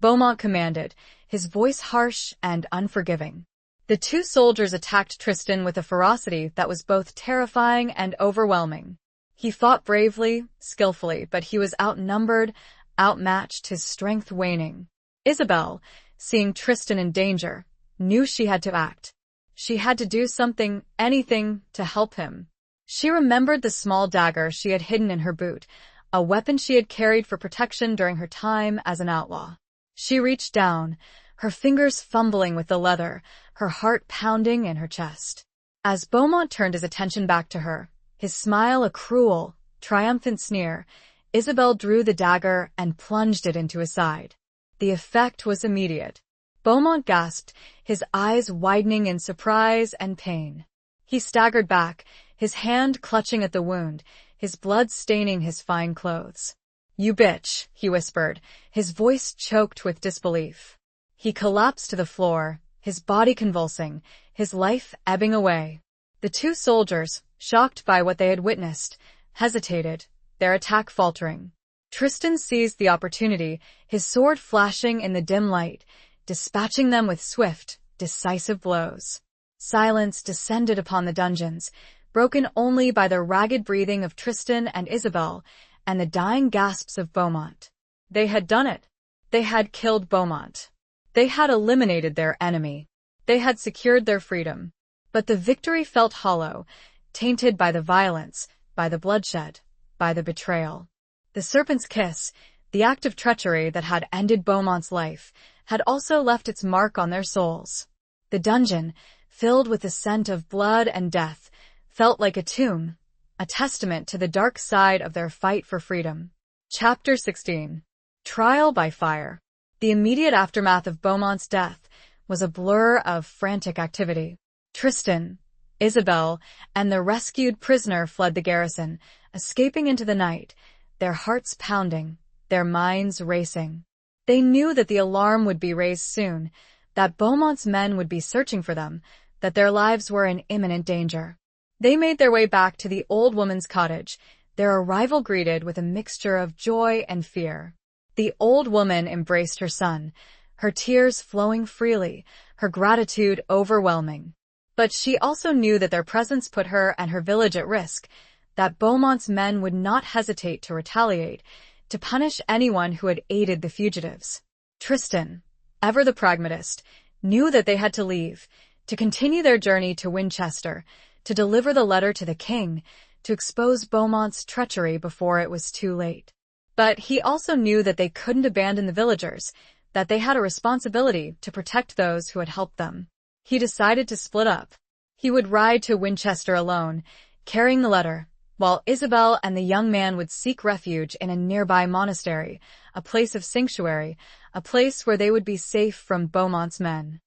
Beaumont commanded, his voice harsh and unforgiving. The two soldiers attacked Tristan with a ferocity that was both terrifying and overwhelming. He fought bravely, skillfully, but he was outnumbered, outmatched, his strength waning. Isabel, seeing Tristan in danger, knew she had to act. She had to do something, anything, to help him. She remembered the small dagger she had hidden in her boot, a weapon she had carried for protection during her time as an outlaw. She reached down, her fingers fumbling with the leather, her heart pounding in her chest. As Beaumont turned his attention back to her, his smile a cruel, triumphant sneer, Isabel drew the dagger and plunged it into his side. The effect was immediate. Beaumont gasped, his eyes widening in surprise and pain. He staggered back, his hand clutching at the wound, his blood staining his fine clothes. You bitch, he whispered, his voice choked with disbelief. He collapsed to the floor, his body convulsing, his life ebbing away. The two soldiers, shocked by what they had witnessed, hesitated, their attack faltering. Tristan seized the opportunity, his sword flashing in the dim light, dispatching them with swift, decisive blows. Silence descended upon the dungeons, broken only by the ragged breathing of Tristan and Isabel and the dying gasps of Beaumont. They had done it. They had killed Beaumont. They had eliminated their enemy. They had secured their freedom. But the victory felt hollow, tainted by the violence, by the bloodshed, by the betrayal. The serpent's kiss, the act of treachery that had ended Beaumont's life, had also left its mark on their souls. The dungeon, filled with the scent of blood and death, felt like a tomb, a testament to the dark side of their fight for freedom. Chapter 16. Trial by Fire. The immediate aftermath of Beaumont's death was a blur of frantic activity. Tristan, Isabel, and the rescued prisoner fled the garrison, escaping into the night, their hearts pounding, their minds racing. They knew that the alarm would be raised soon, that Beaumont's men would be searching for them, that their lives were in imminent danger. They made their way back to the old woman's cottage, their arrival greeted with a mixture of joy and fear. The old woman embraced her son, her tears flowing freely, her gratitude overwhelming. But she also knew that their presence put her and her village at risk, that Beaumont's men would not hesitate to retaliate, to punish anyone who had aided the fugitives. Tristan, ever the pragmatist, knew that they had to leave, to continue their journey to Winchester, to deliver the letter to the king, to expose Beaumont's treachery before it was too late. But he also knew that they couldn't abandon the villagers, that they had a responsibility to protect those who had helped them. He decided to split up. He would ride to Winchester alone, carrying the letter, while Isabel and the young man would seek refuge in a nearby monastery, a place of sanctuary, a place where they would be safe from Beaumont's men.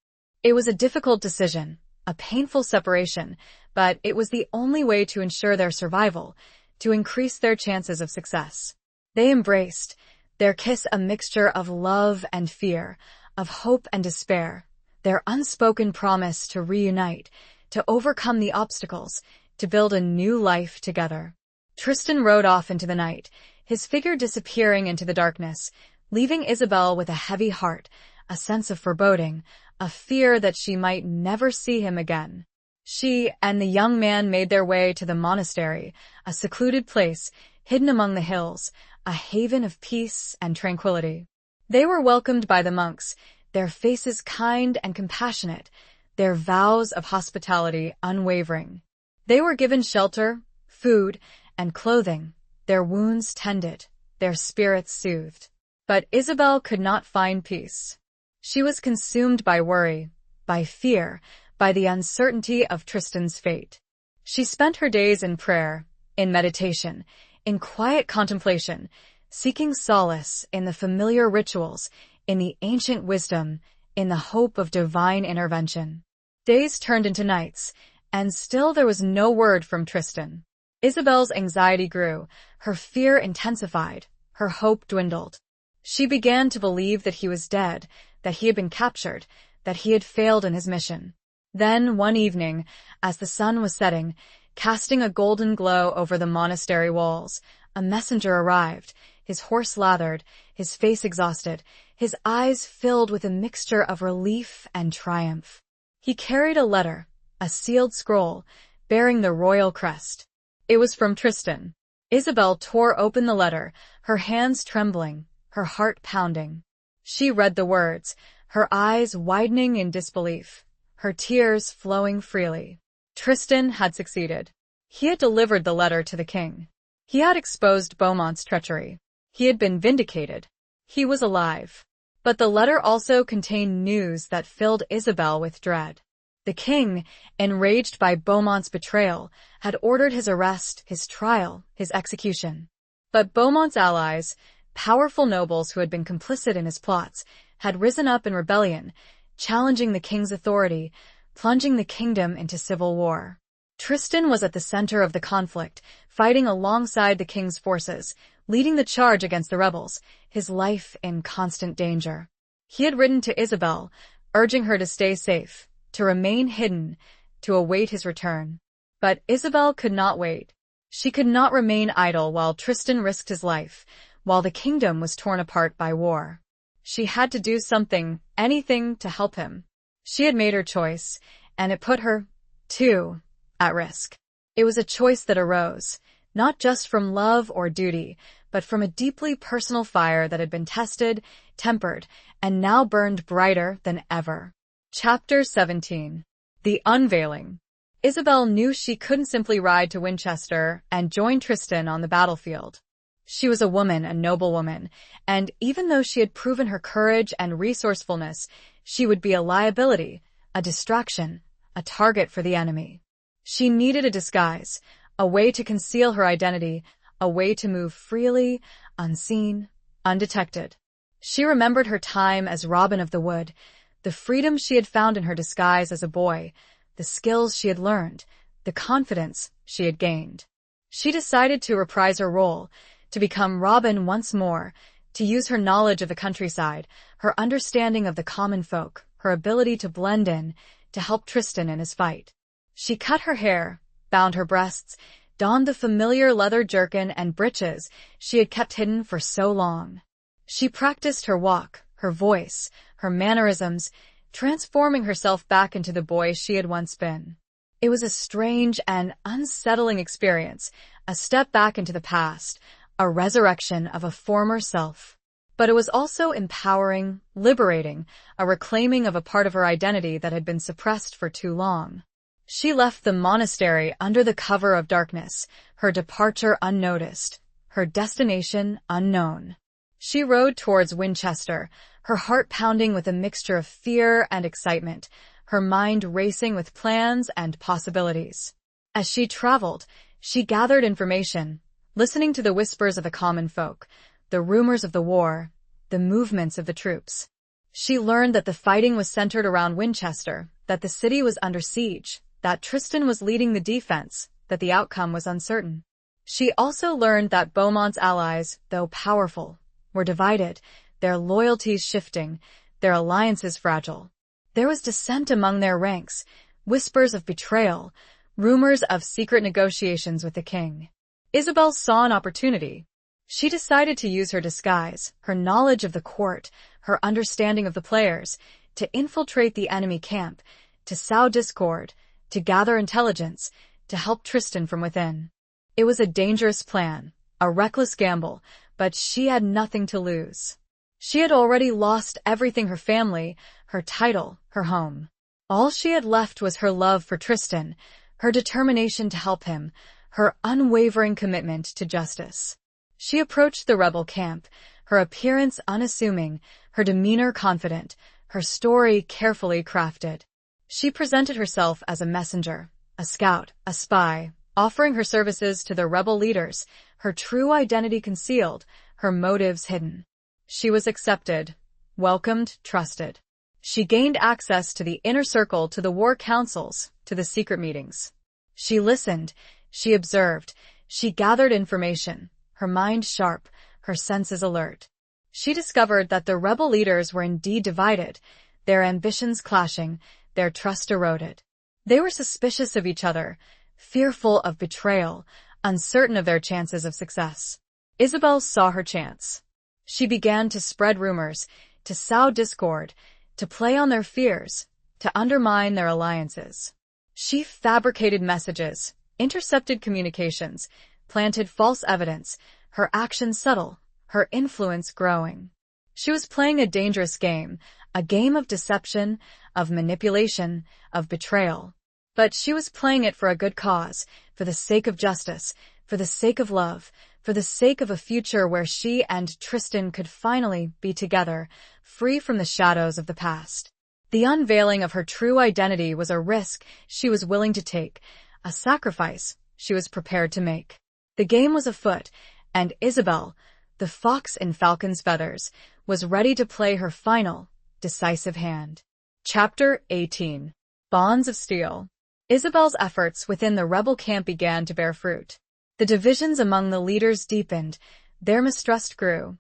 It was a difficult decision, a painful separation, but it was the only way to ensure their survival, to increase their chances of success. They embraced, their kiss a mixture of love and fear, of hope and despair, their unspoken promise to reunite, to overcome the obstacles, to build a new life together. Tristan rode off into the night, his figure disappearing into the darkness, leaving Isabel with a heavy heart, a sense of foreboding, a fear that she might never see him again. She and the young man made their way to the monastery, a secluded place, hidden among the hills, a haven of peace and tranquility. They were welcomed by the monks, their faces kind and compassionate, their vows of hospitality unwavering. They were given shelter, food, and clothing, their wounds tended, their spirits soothed. But Isabel could not find peace. She was consumed by worry, by fear, by the uncertainty of Tristan's fate. She spent her days in prayer, in meditation, in quiet contemplation, seeking solace in the familiar rituals, in the ancient wisdom, in the hope of divine intervention. Days turned into nights, and still there was no word from Tristan. Isabel's anxiety grew, her fear intensified, her hope dwindled. She began to believe that he was dead, that he had been captured, that he had failed in his mission. Then, one evening, as the sun was setting, casting a golden glow over the monastery walls, a messenger arrived, his horse lathered, his face exhausted, his eyes filled with a mixture of relief and triumph. He carried a letter, a sealed scroll, bearing the royal crest. It was from Tristan. Isabel tore open the letter, her hands trembling, her heart pounding. She read the words, her eyes widening in disbelief, her tears flowing freely. Tristan had succeeded. He had delivered the letter to the king. He had exposed Beaumont's treachery. He had been vindicated. He was alive. But the letter also contained news that filled Isabel with dread. The king, enraged by Beaumont's betrayal, had ordered his arrest, his trial, his execution. But Beaumont's allies, powerful nobles who had been complicit in his plots, had risen up in rebellion, challenging the king's authority, plunging the kingdom into civil war. Tristan was at the center of the conflict, fighting alongside the king's forces, leading the charge against the rebels, his life in constant danger. He had written to Isabel, urging her to stay safe, to remain hidden, to await his return. But Isabel could not wait. She could not remain idle while Tristan risked his life, while the kingdom was torn apart by war. She had to do something, anything, to help him. She had made her choice, and it put her, too, at risk. It was a choice that arose, not just from love or duty, but from a deeply personal fire that had been tested, tempered, and now burned brighter than ever. Chapter 17. The Unveiling. Isabel knew she couldn't simply ride to Winchester and join Tristan on the battlefield. She was a woman, a noble woman, and even though she had proven her courage and resourcefulness, she would be a liability, a distraction, a target for the enemy. She needed a disguise, a way to conceal her identity, a way to move freely, unseen, undetected. She remembered her time as Robin of the Wood, the freedom she had found in her disguise as a boy, the skills she had learned, the confidence she had gained. She decided to reprise her role, to become Robin once more, to use her knowledge of the countryside, her understanding of the common folk, her ability to blend in, to help Tristan in his fight. She cut her hair, bound her breasts, donned the familiar leather jerkin and breeches she had kept hidden for so long. She practiced her walk, her voice, her mannerisms, transforming herself back into the boy she had once been. It was a strange and unsettling experience, a step back into the past, a resurrection of a former self. But it was also empowering, liberating, a reclaiming of a part of her identity that had been suppressed for too long. She left the monastery under the cover of darkness, her departure unnoticed, her destination unknown. She rode towards Winchester, her heart pounding with a mixture of fear and excitement, her mind racing with plans and possibilities. As she traveled, she gathered information, listening to the whispers of the common folk, the rumors of the war, the movements of the troops. She learned that the fighting was centered around Winchester, that the city was under siege, that Tristan was leading the defense, that the outcome was uncertain. She also learned that Beaumont's allies, though powerful, were divided, their loyalties shifting, their alliances fragile. There was dissent among their ranks, whispers of betrayal, rumors of secret negotiations with the king. Isabel saw an opportunity. She decided to use her disguise, her knowledge of the court, her understanding of the players, to infiltrate the enemy camp, to sow discord, to gather intelligence, to help Tristan from within. It was a dangerous plan, a reckless gamble, but she had nothing to lose. She had already lost everything: her family, her title, her home. All she had left was her love for Tristan, her determination to help him, her unwavering commitment to justice. She approached the rebel camp, her appearance unassuming, her demeanor confident, her story carefully crafted. She presented herself as a messenger, a scout, a spy, offering her services to the rebel leaders, her true identity concealed, her motives hidden. She was accepted, welcomed, trusted. She gained access to the inner circle, to the war councils, to the secret meetings. She listened, she observed, she gathered information, her mind sharp, her senses alert. She discovered that the rebel leaders were indeed divided, their ambitions clashing, their trust eroded. They were suspicious of each other, fearful of betrayal, uncertain of their chances of success. Isabel saw her chance. She began to spread rumors, to sow discord, to play on their fears, to undermine their alliances. She fabricated messages, intercepted communications, planted false evidence, her actions subtle, her influence growing. She was playing a dangerous game, a game of deception, of manipulation, of betrayal. But she was playing it for a good cause, for the sake of justice, for the sake of love, for the sake of a future where she and Tristan could finally be together, free from the shadows of the past. The unveiling of her true identity was a risk she was willing to take, a sacrifice she was prepared to make. The game was afoot, and Isabel, the fox in falcon's feathers, was ready to play her final, decisive hand. Chapter 18. Bonds of Steel. Isabel's efforts within the rebel camp began to bear fruit. The divisions among the leaders deepened, their mistrust grew,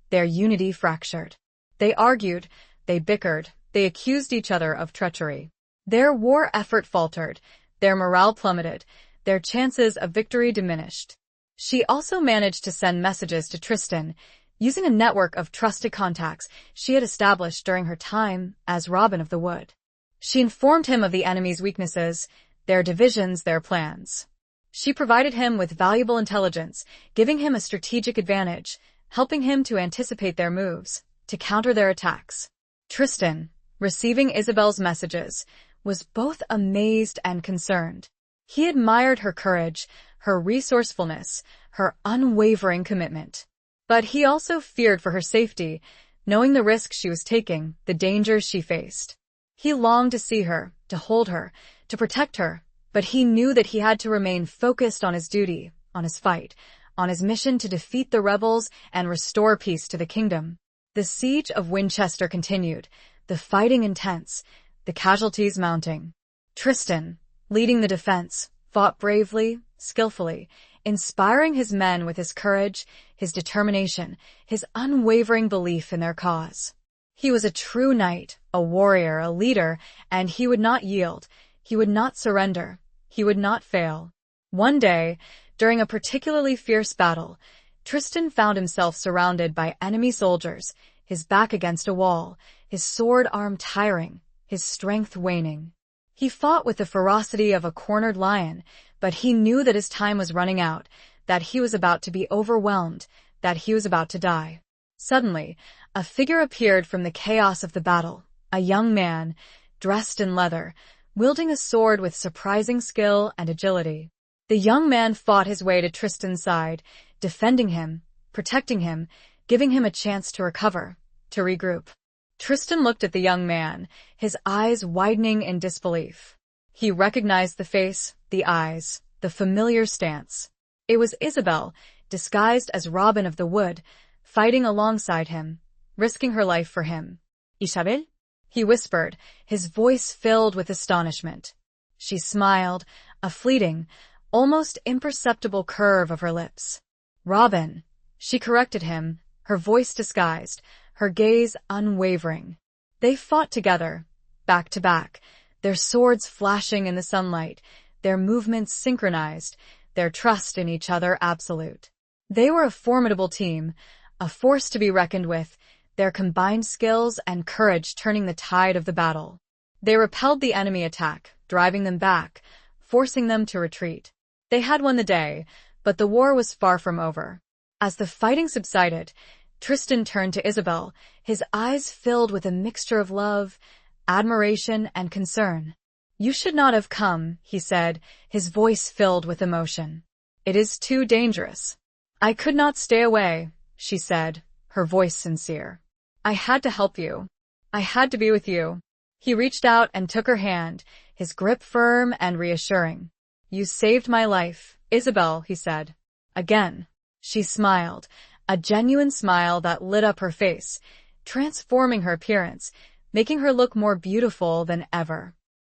their unity fractured. They argued, they bickered, they accused each other of treachery. Their war effort faltered, their morale plummeted, their chances of victory diminished. She also managed to send messages to Tristan, using a network of trusted contacts she had established during her time as Robin of the Wood. She informed him of the enemy's weaknesses, their divisions, their plans. She provided him with valuable intelligence, giving him a strategic advantage, helping him to anticipate their moves, to counter their attacks. Tristan, receiving Isabel's messages, was both amazed and concerned. He admired her courage, her resourcefulness, her unwavering commitment. But he also feared for her safety, knowing the risk she was taking, the dangers she faced. He longed to see her, to hold her, to protect her, but he knew that he had to remain focused on his duty, on his fight, on his mission to defeat the rebels and restore peace to the kingdom. The siege of Winchester continued, the fighting intense, the casualties mounting. Tristan, leading the defense, fought bravely, skillfully, inspiring his men with his courage, his determination, his unwavering belief in their cause. He was a true knight, a warrior, a leader, and he would not yield, he would not surrender, he would not fail. One day, during a particularly fierce battle, Tristan found himself surrounded by enemy soldiers, his back against a wall, his sword arm tiring, his strength waning. He fought with the ferocity of a cornered lion, but he knew that his time was running out, that he was about to be overwhelmed, that he was about to die. Suddenly, a figure appeared from the chaos of the battle, a young man, dressed in leather, wielding a sword with surprising skill and agility. The young man fought his way to Tristan's side, defending him, protecting him, giving him a chance to recover, to regroup. Tristan looked at the young man, his eyes widening in disbelief. He recognized the face, the eyes, the familiar stance. It was Isabel, disguised as Robin of the Wood, fighting alongside him, risking her life for him. "Isabel?" he whispered, his voice filled with astonishment. She smiled, a fleeting, almost imperceptible curve of her lips. "Robin," she corrected him, her voice disguised, her gaze unwavering. They fought together, back to back, their swords flashing in the sunlight, their movements synchronized, their trust in each other absolute. They were a formidable team, a force to be reckoned with, their combined skills and courage turning the tide of the battle. They repelled the enemy attack, driving them back, forcing them to retreat. They had won the day, but the war was far from over. As the fighting subsided, Tristan turned to Isabel, his eyes filled with a mixture of love, admiration, and concern. "You should not have come," he said, his voice filled with emotion. "It is too dangerous." "I could not stay away," she said, her voice sincere. "I had to help you. I had to be with you." He reached out and took her hand, his grip firm and reassuring. "You saved my life, Isabel," he said. Again, she smiled, a genuine smile that lit up her face, transforming her appearance, making her look more beautiful than ever.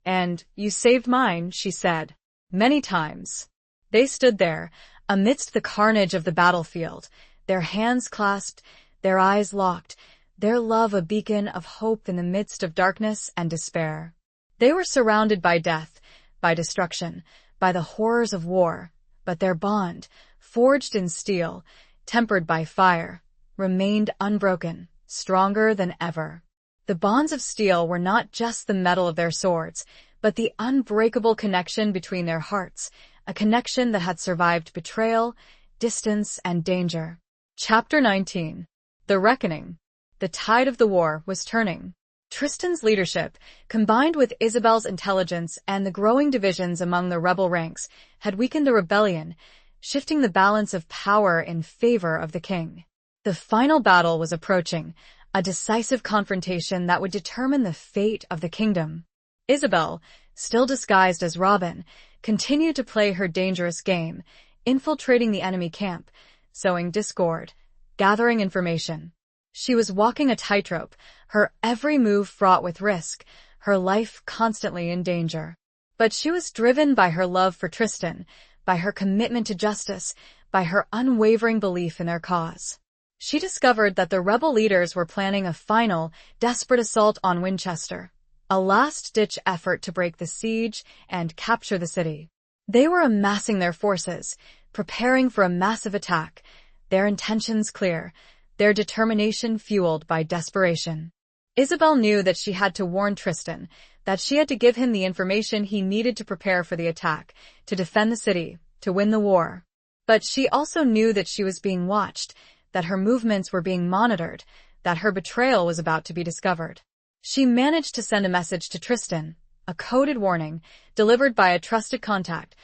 "And you saved mine," she said. "Many times." They stood there, amidst the carnage of the battlefield, their hands clasped, their eyes locked, their love a beacon of hope in the midst of darkness and despair. They were surrounded by death, by destruction, by the horrors of war, but their bond, forged in steel, tempered by fire, remained unbroken, stronger than ever. The bonds of steel were not just the metal of their swords, but the unbreakable connection between their hearts, a connection that had survived betrayal, distance, and danger. Chapter 19. The Reckoning. The tide of the war was turning. Tristan's leadership, combined with Isabel's intelligence and the growing divisions among the rebel ranks, had weakened the rebellion, shifting the balance of power in favor of the king. The final battle was approaching, a decisive confrontation that would determine the fate of the kingdom. Isabel, still disguised as Robin, continued to play her dangerous game, infiltrating the enemy camp, sowing discord, gathering information. She was walking a tightrope, her every move fraught with risk, her life constantly in danger. But she was driven by her love for Tristan, by her commitment to justice, by her unwavering belief in their cause. She discovered that the rebel leaders were planning a final, desperate assault on Winchester, a last-ditch effort to break the siege and capture the city. They were amassing their forces, preparing for a massive attack, their intentions clear, their determination fueled by desperation. Isabel knew that she had to warn Tristan, that she had to give him the information he needed to prepare for the attack, to defend the city, to win the war. But she also knew that she was being watched, that her movements were being monitored, that her betrayal was about to be discovered. She managed to send a message to Tristan, a coded warning, delivered by a trusted contact,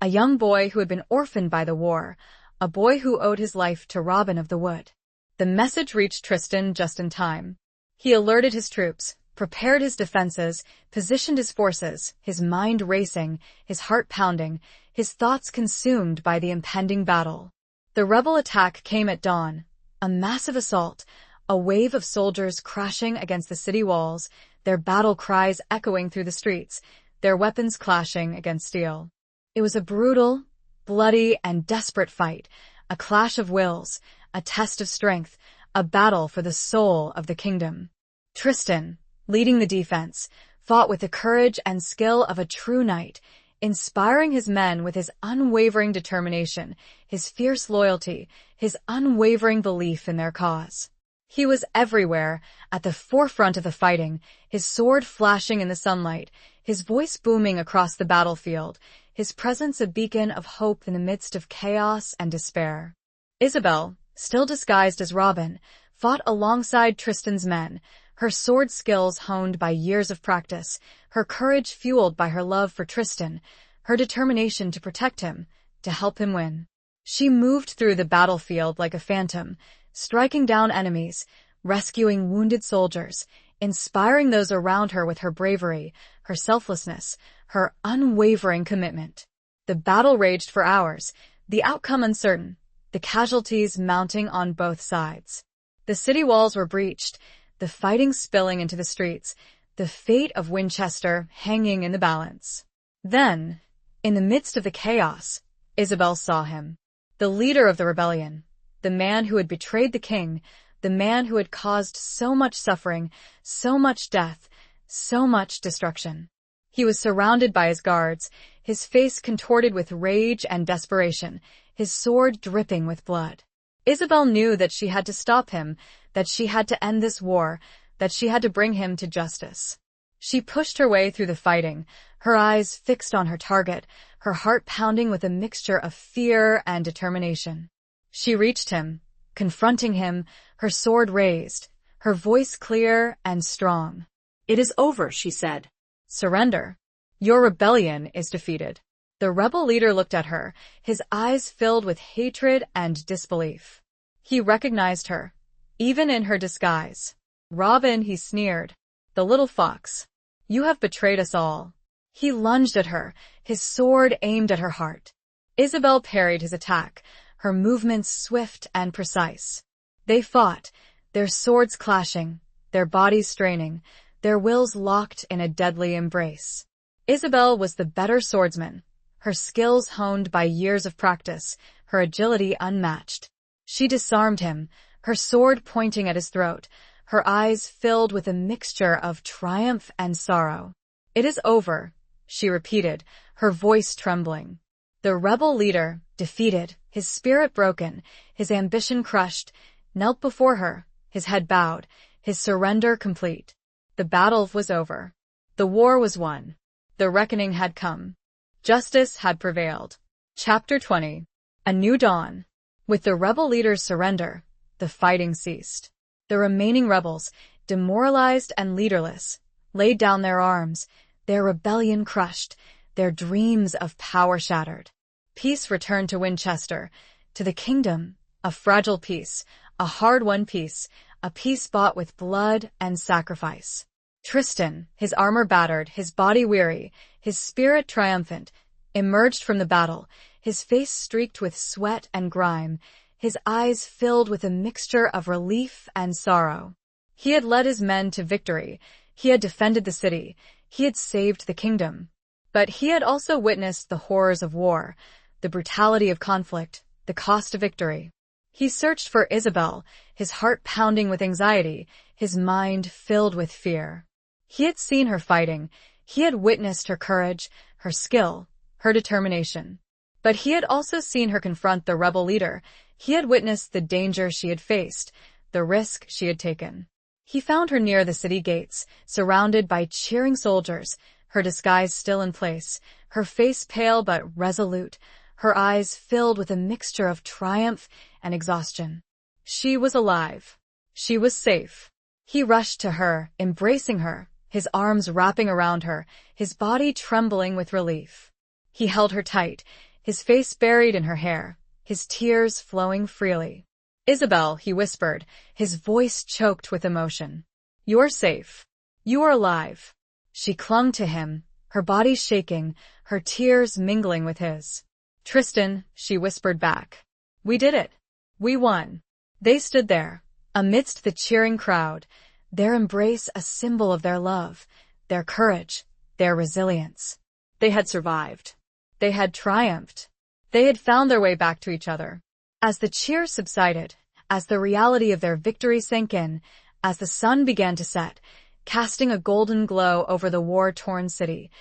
a young boy who had been orphaned by the war, a boy who owed his life to Robin of the Wood. The message reached Tristan just in time. He alerted his troops, prepared his defenses, positioned his forces, his mind racing, his heart pounding, his thoughts consumed by the impending battle. The rebel attack came at dawn, a massive assault, a wave of soldiers crashing against the city walls, their battle cries echoing through the streets, their weapons clashing against steel. It was a brutal, bloody, and desperate fight, a clash of wills, a test of strength, a battle for the soul of the kingdom. Tristan, leading the defense, fought with the courage and skill of a true knight, inspiring his men with his unwavering determination, his fierce loyalty, his unwavering belief in their cause. He was everywhere, at the forefront of the fighting, his sword flashing in the sunlight, his voice booming across the battlefield, his presence a beacon of hope in the midst of chaos and despair. Isabel, still disguised as Robin, fought alongside Tristan's men, her sword skills honed by years of practice, her courage fueled by her love for Tristan, her determination to protect him, to help him win. She moved through the battlefield like a phantom, striking down enemies, rescuing wounded soldiers, inspiring those around her with her bravery, her selflessness, her unwavering commitment. The battle raged for hours, the outcome uncertain, the casualties mounting on both sides. The city walls were breached, the fighting spilling into the streets, the fate of Winchester hanging in the balance. Then, in the midst of the chaos, Isabel saw him. The leader of the rebellion, the man who had betrayed the king, the man who had caused so much suffering, so much death, so much destruction. He was surrounded by his guards, his face contorted with rage and desperation, his sword dripping with blood. Isabel knew that she had to stop him, that she had to end this war, that she had to bring him to justice. She pushed her way through the fighting, her eyes fixed on her target, her heart pounding with a mixture of fear and determination. She reached him, confronting him, her sword raised, her voice clear and strong. "It is over," she said. "Surrender. Your rebellion is defeated." The rebel leader looked at her, his eyes filled with hatred and disbelief. He recognized her, even in her disguise. "Robin," he sneered, "the little fox. You have betrayed us all." He lunged at her, his sword aimed at her heart. Isabel parried his attack, her movements swift and precise. They fought, their swords clashing, their bodies straining, their wills locked in a deadly embrace. Isabel was the better swordsman, her skills honed by years of practice, her agility unmatched. She disarmed him, her sword pointing at his throat, her eyes filled with a mixture of triumph and sorrow. "It is over," she repeated, her voice trembling. The rebel leader, defeated, his spirit broken, his ambition crushed, knelt before her, his head bowed, his surrender complete. The battle was over. The war was won. The reckoning had come. Justice had prevailed. Chapter 20. A New Dawn. With the rebel leader's surrender, the fighting ceased. The remaining rebels, demoralized and leaderless, laid down their arms, their rebellion crushed, their dreams of power shattered. Peace returned to Winchester, to the kingdom, a fragile peace, a hard-won peace, a peace bought with blood and sacrifice. Tristan, his armor battered, his body weary, his spirit triumphant, emerged from the battle, his face streaked with sweat and grime, his eyes filled with a mixture of relief and sorrow. He had led his men to victory, he had defended the city, he had saved the kingdom. But he had also witnessed the horrors of war, the brutality of conflict, the cost of victory. He searched for Isabel, his heart pounding with anxiety, his mind filled with fear. He had seen her fighting, he had witnessed her courage, her skill, her determination. But he had also seen her confront the rebel leader, he had witnessed the danger she had faced, the risk she had taken. He found her near the city gates, surrounded by cheering soldiers, her disguise still in place, her face pale but resolute, her eyes filled with a mixture of triumph and exhaustion. She was alive. She was safe. He rushed to her, embracing her, his arms wrapping around her, his body trembling with relief. He held her tight, his face buried in her hair, his tears flowing freely. "Isabel," he whispered, his voice choked with emotion. "You're safe. You are alive." She clung to him, her body shaking, her tears mingling with his. "Tristan," she whispered back. "We did it. We won." They stood there, amidst the cheering crowd, their embrace a symbol of their love, their courage, their resilience. They had survived. They had triumphed. They had found their way back to each other. As the cheers subsided, as the reality of their victory sank in, as the sun began to set, casting a golden glow over the war-torn city,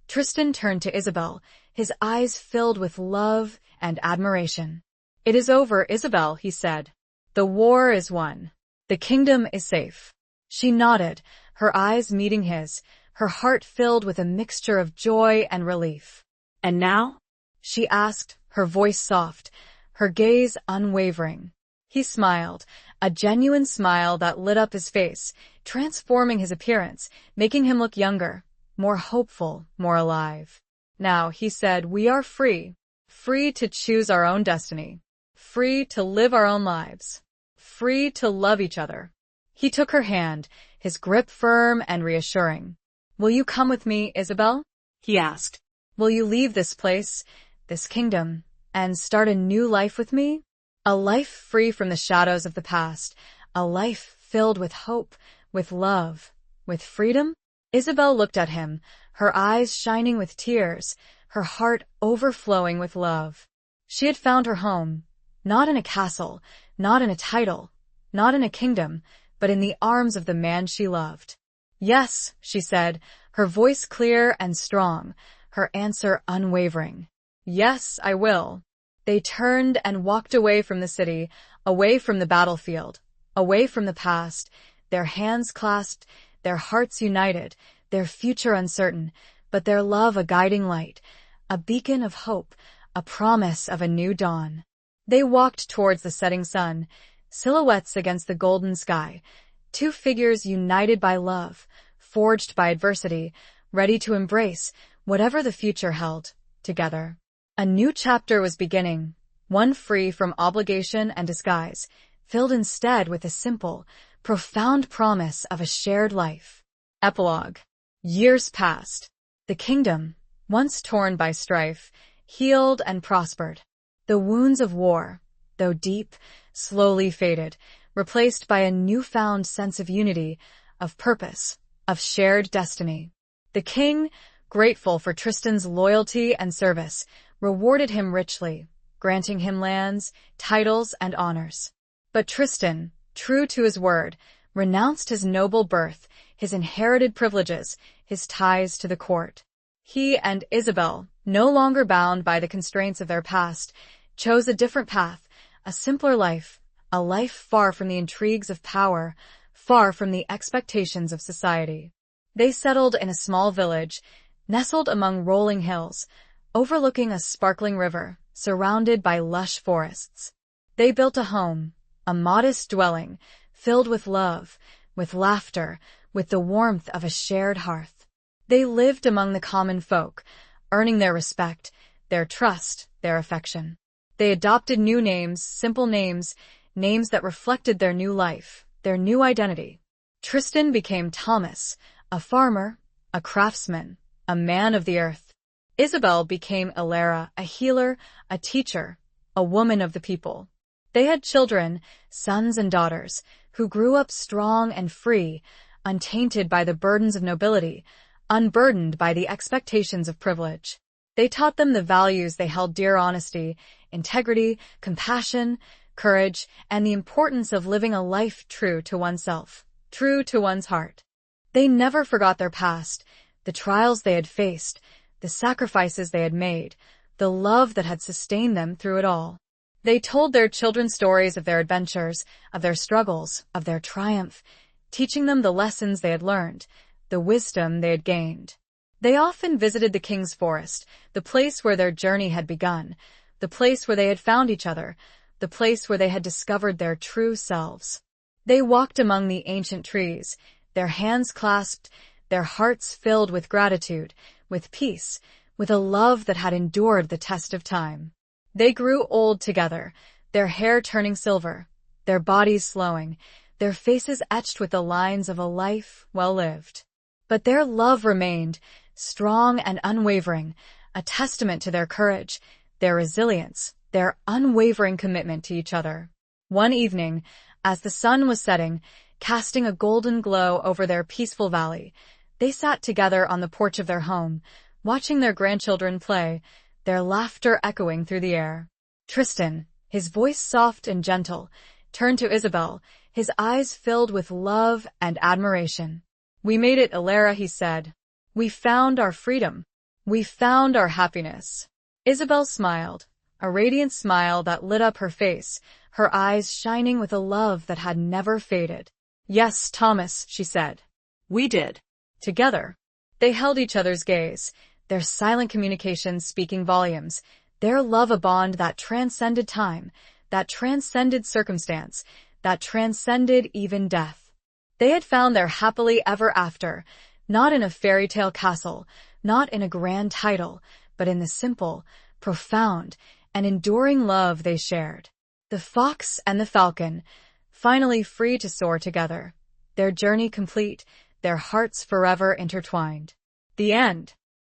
Tristan turned to Isabel, his eyes filled with love and admiration. "It is over, Isabel," he said. "The war is won. The kingdom is safe." She nodded, her eyes meeting his, her heart filled with a mixture of joy and relief. "And now?" she asked, her voice soft, her gaze unwavering. He smiled, a genuine smile that lit up his face, transforming his appearance, making him look younger, more hopeful, more alive. "Now," he said, "we are free. Free to choose our own destiny. Free to live our own lives. Free to love each other." He took her hand, his grip firm and reassuring. "Will you come with me, Isabel?" he asked. "Will you leave this place, this kingdom, and start a new life with me? A life free from the shadows of the past, a life filled with hope, with love, with freedom?" Isabel looked at him, her eyes shining with tears, her heart overflowing with love. She had found her home, not in a castle, not in a title, not in a kingdom, but in the arms of the man she loved. "Yes," she said, her voice clear and strong, her answer unwavering. "Yes, I will." They turned and walked away from the city, away from the battlefield, away from the past, their hands clasped, their hearts united, their future uncertain, but their love a guiding light, a beacon of hope, a promise of a new dawn. They walked towards the setting sun, silhouettes against the golden sky, two figures united by love, forged by adversity, ready to embrace whatever the future held, together. A new chapter was beginning, one free from obligation and disguise, filled instead with a simple, profound promise of a shared life. Epilogue. Years passed. The kingdom, once torn by strife, healed and prospered. The wounds of war, though deep, slowly faded, replaced by a newfound sense of unity, of purpose, of shared destiny. The king, grateful for Tristan's loyalty and service, rewarded him richly, granting him lands, titles, and honors. But Tristan, true to his word, renounced his noble birth, his inherited privileges, his ties to the court. He and Isabel, no longer bound by the constraints of their past, chose a different path, a simpler life, a life far from the intrigues of power, far from the expectations of society. They settled in a small village, nestled among rolling hills, overlooking a sparkling river, surrounded by lush forests. They built a home, a modest dwelling, filled with love, with laughter, with the warmth of a shared hearth. They lived among the common folk, earning their respect, their trust, their affection. They adopted new names, simple names, names that reflected their new life, their new identity. Tristan became Thomas, a farmer, a craftsman, a man of the earth. Isabel became Ilara, a healer, a teacher, a woman of the people. They had children, sons and daughters, who grew up strong and free, untainted by the burdens of nobility, unburdened by the expectations of privilege. They taught them the values they held dear: honesty, integrity, compassion, courage, and the importance of living a life true to oneself, true to one's heart. They never forgot their past, the trials they had faced, the sacrifices they had made, the love that had sustained them through it all. They told their children stories of their adventures, of their struggles, of their triumph, teaching them the lessons they had learned, the wisdom they had gained. They often visited the king's forest, the place where their journey had begun, the place where they had found each other, the place where they had discovered their true selves. They walked among the ancient trees, their hands clasped, their hearts filled with gratitude, with peace, with a love that had endured the test of time. They grew old together, their hair turning silver, their bodies slowing, their faces etched with the lines of a life well lived. But their love remained, strong and unwavering, a testament to their courage, their resilience, their unwavering commitment to each other. One evening, as the sun was setting, casting a golden glow over their peaceful valley, they sat together on the porch of their home, watching their grandchildren play, their laughter echoing through the air. Tristan, his voice soft and gentle, turned to Isabel, his eyes filled with love and admiration. "We made it, Ilara," he said. "We found our freedom. We found our happiness." Isabel smiled, a radiant smile that lit up her face, her eyes shining with a love that had never faded. "Yes, Thomas," she said. "We did." Together. They held each other's gaze, their silent communication speaking volumes, their love a bond that transcended time, that transcended circumstance, that transcended even death. They had found their happily ever after, not in a fairy tale castle, not in a grand title, but in the simple, profound, and enduring love they shared. The fox and the falcon, finally free to soar together, their journey complete, their hearts forever intertwined. The end.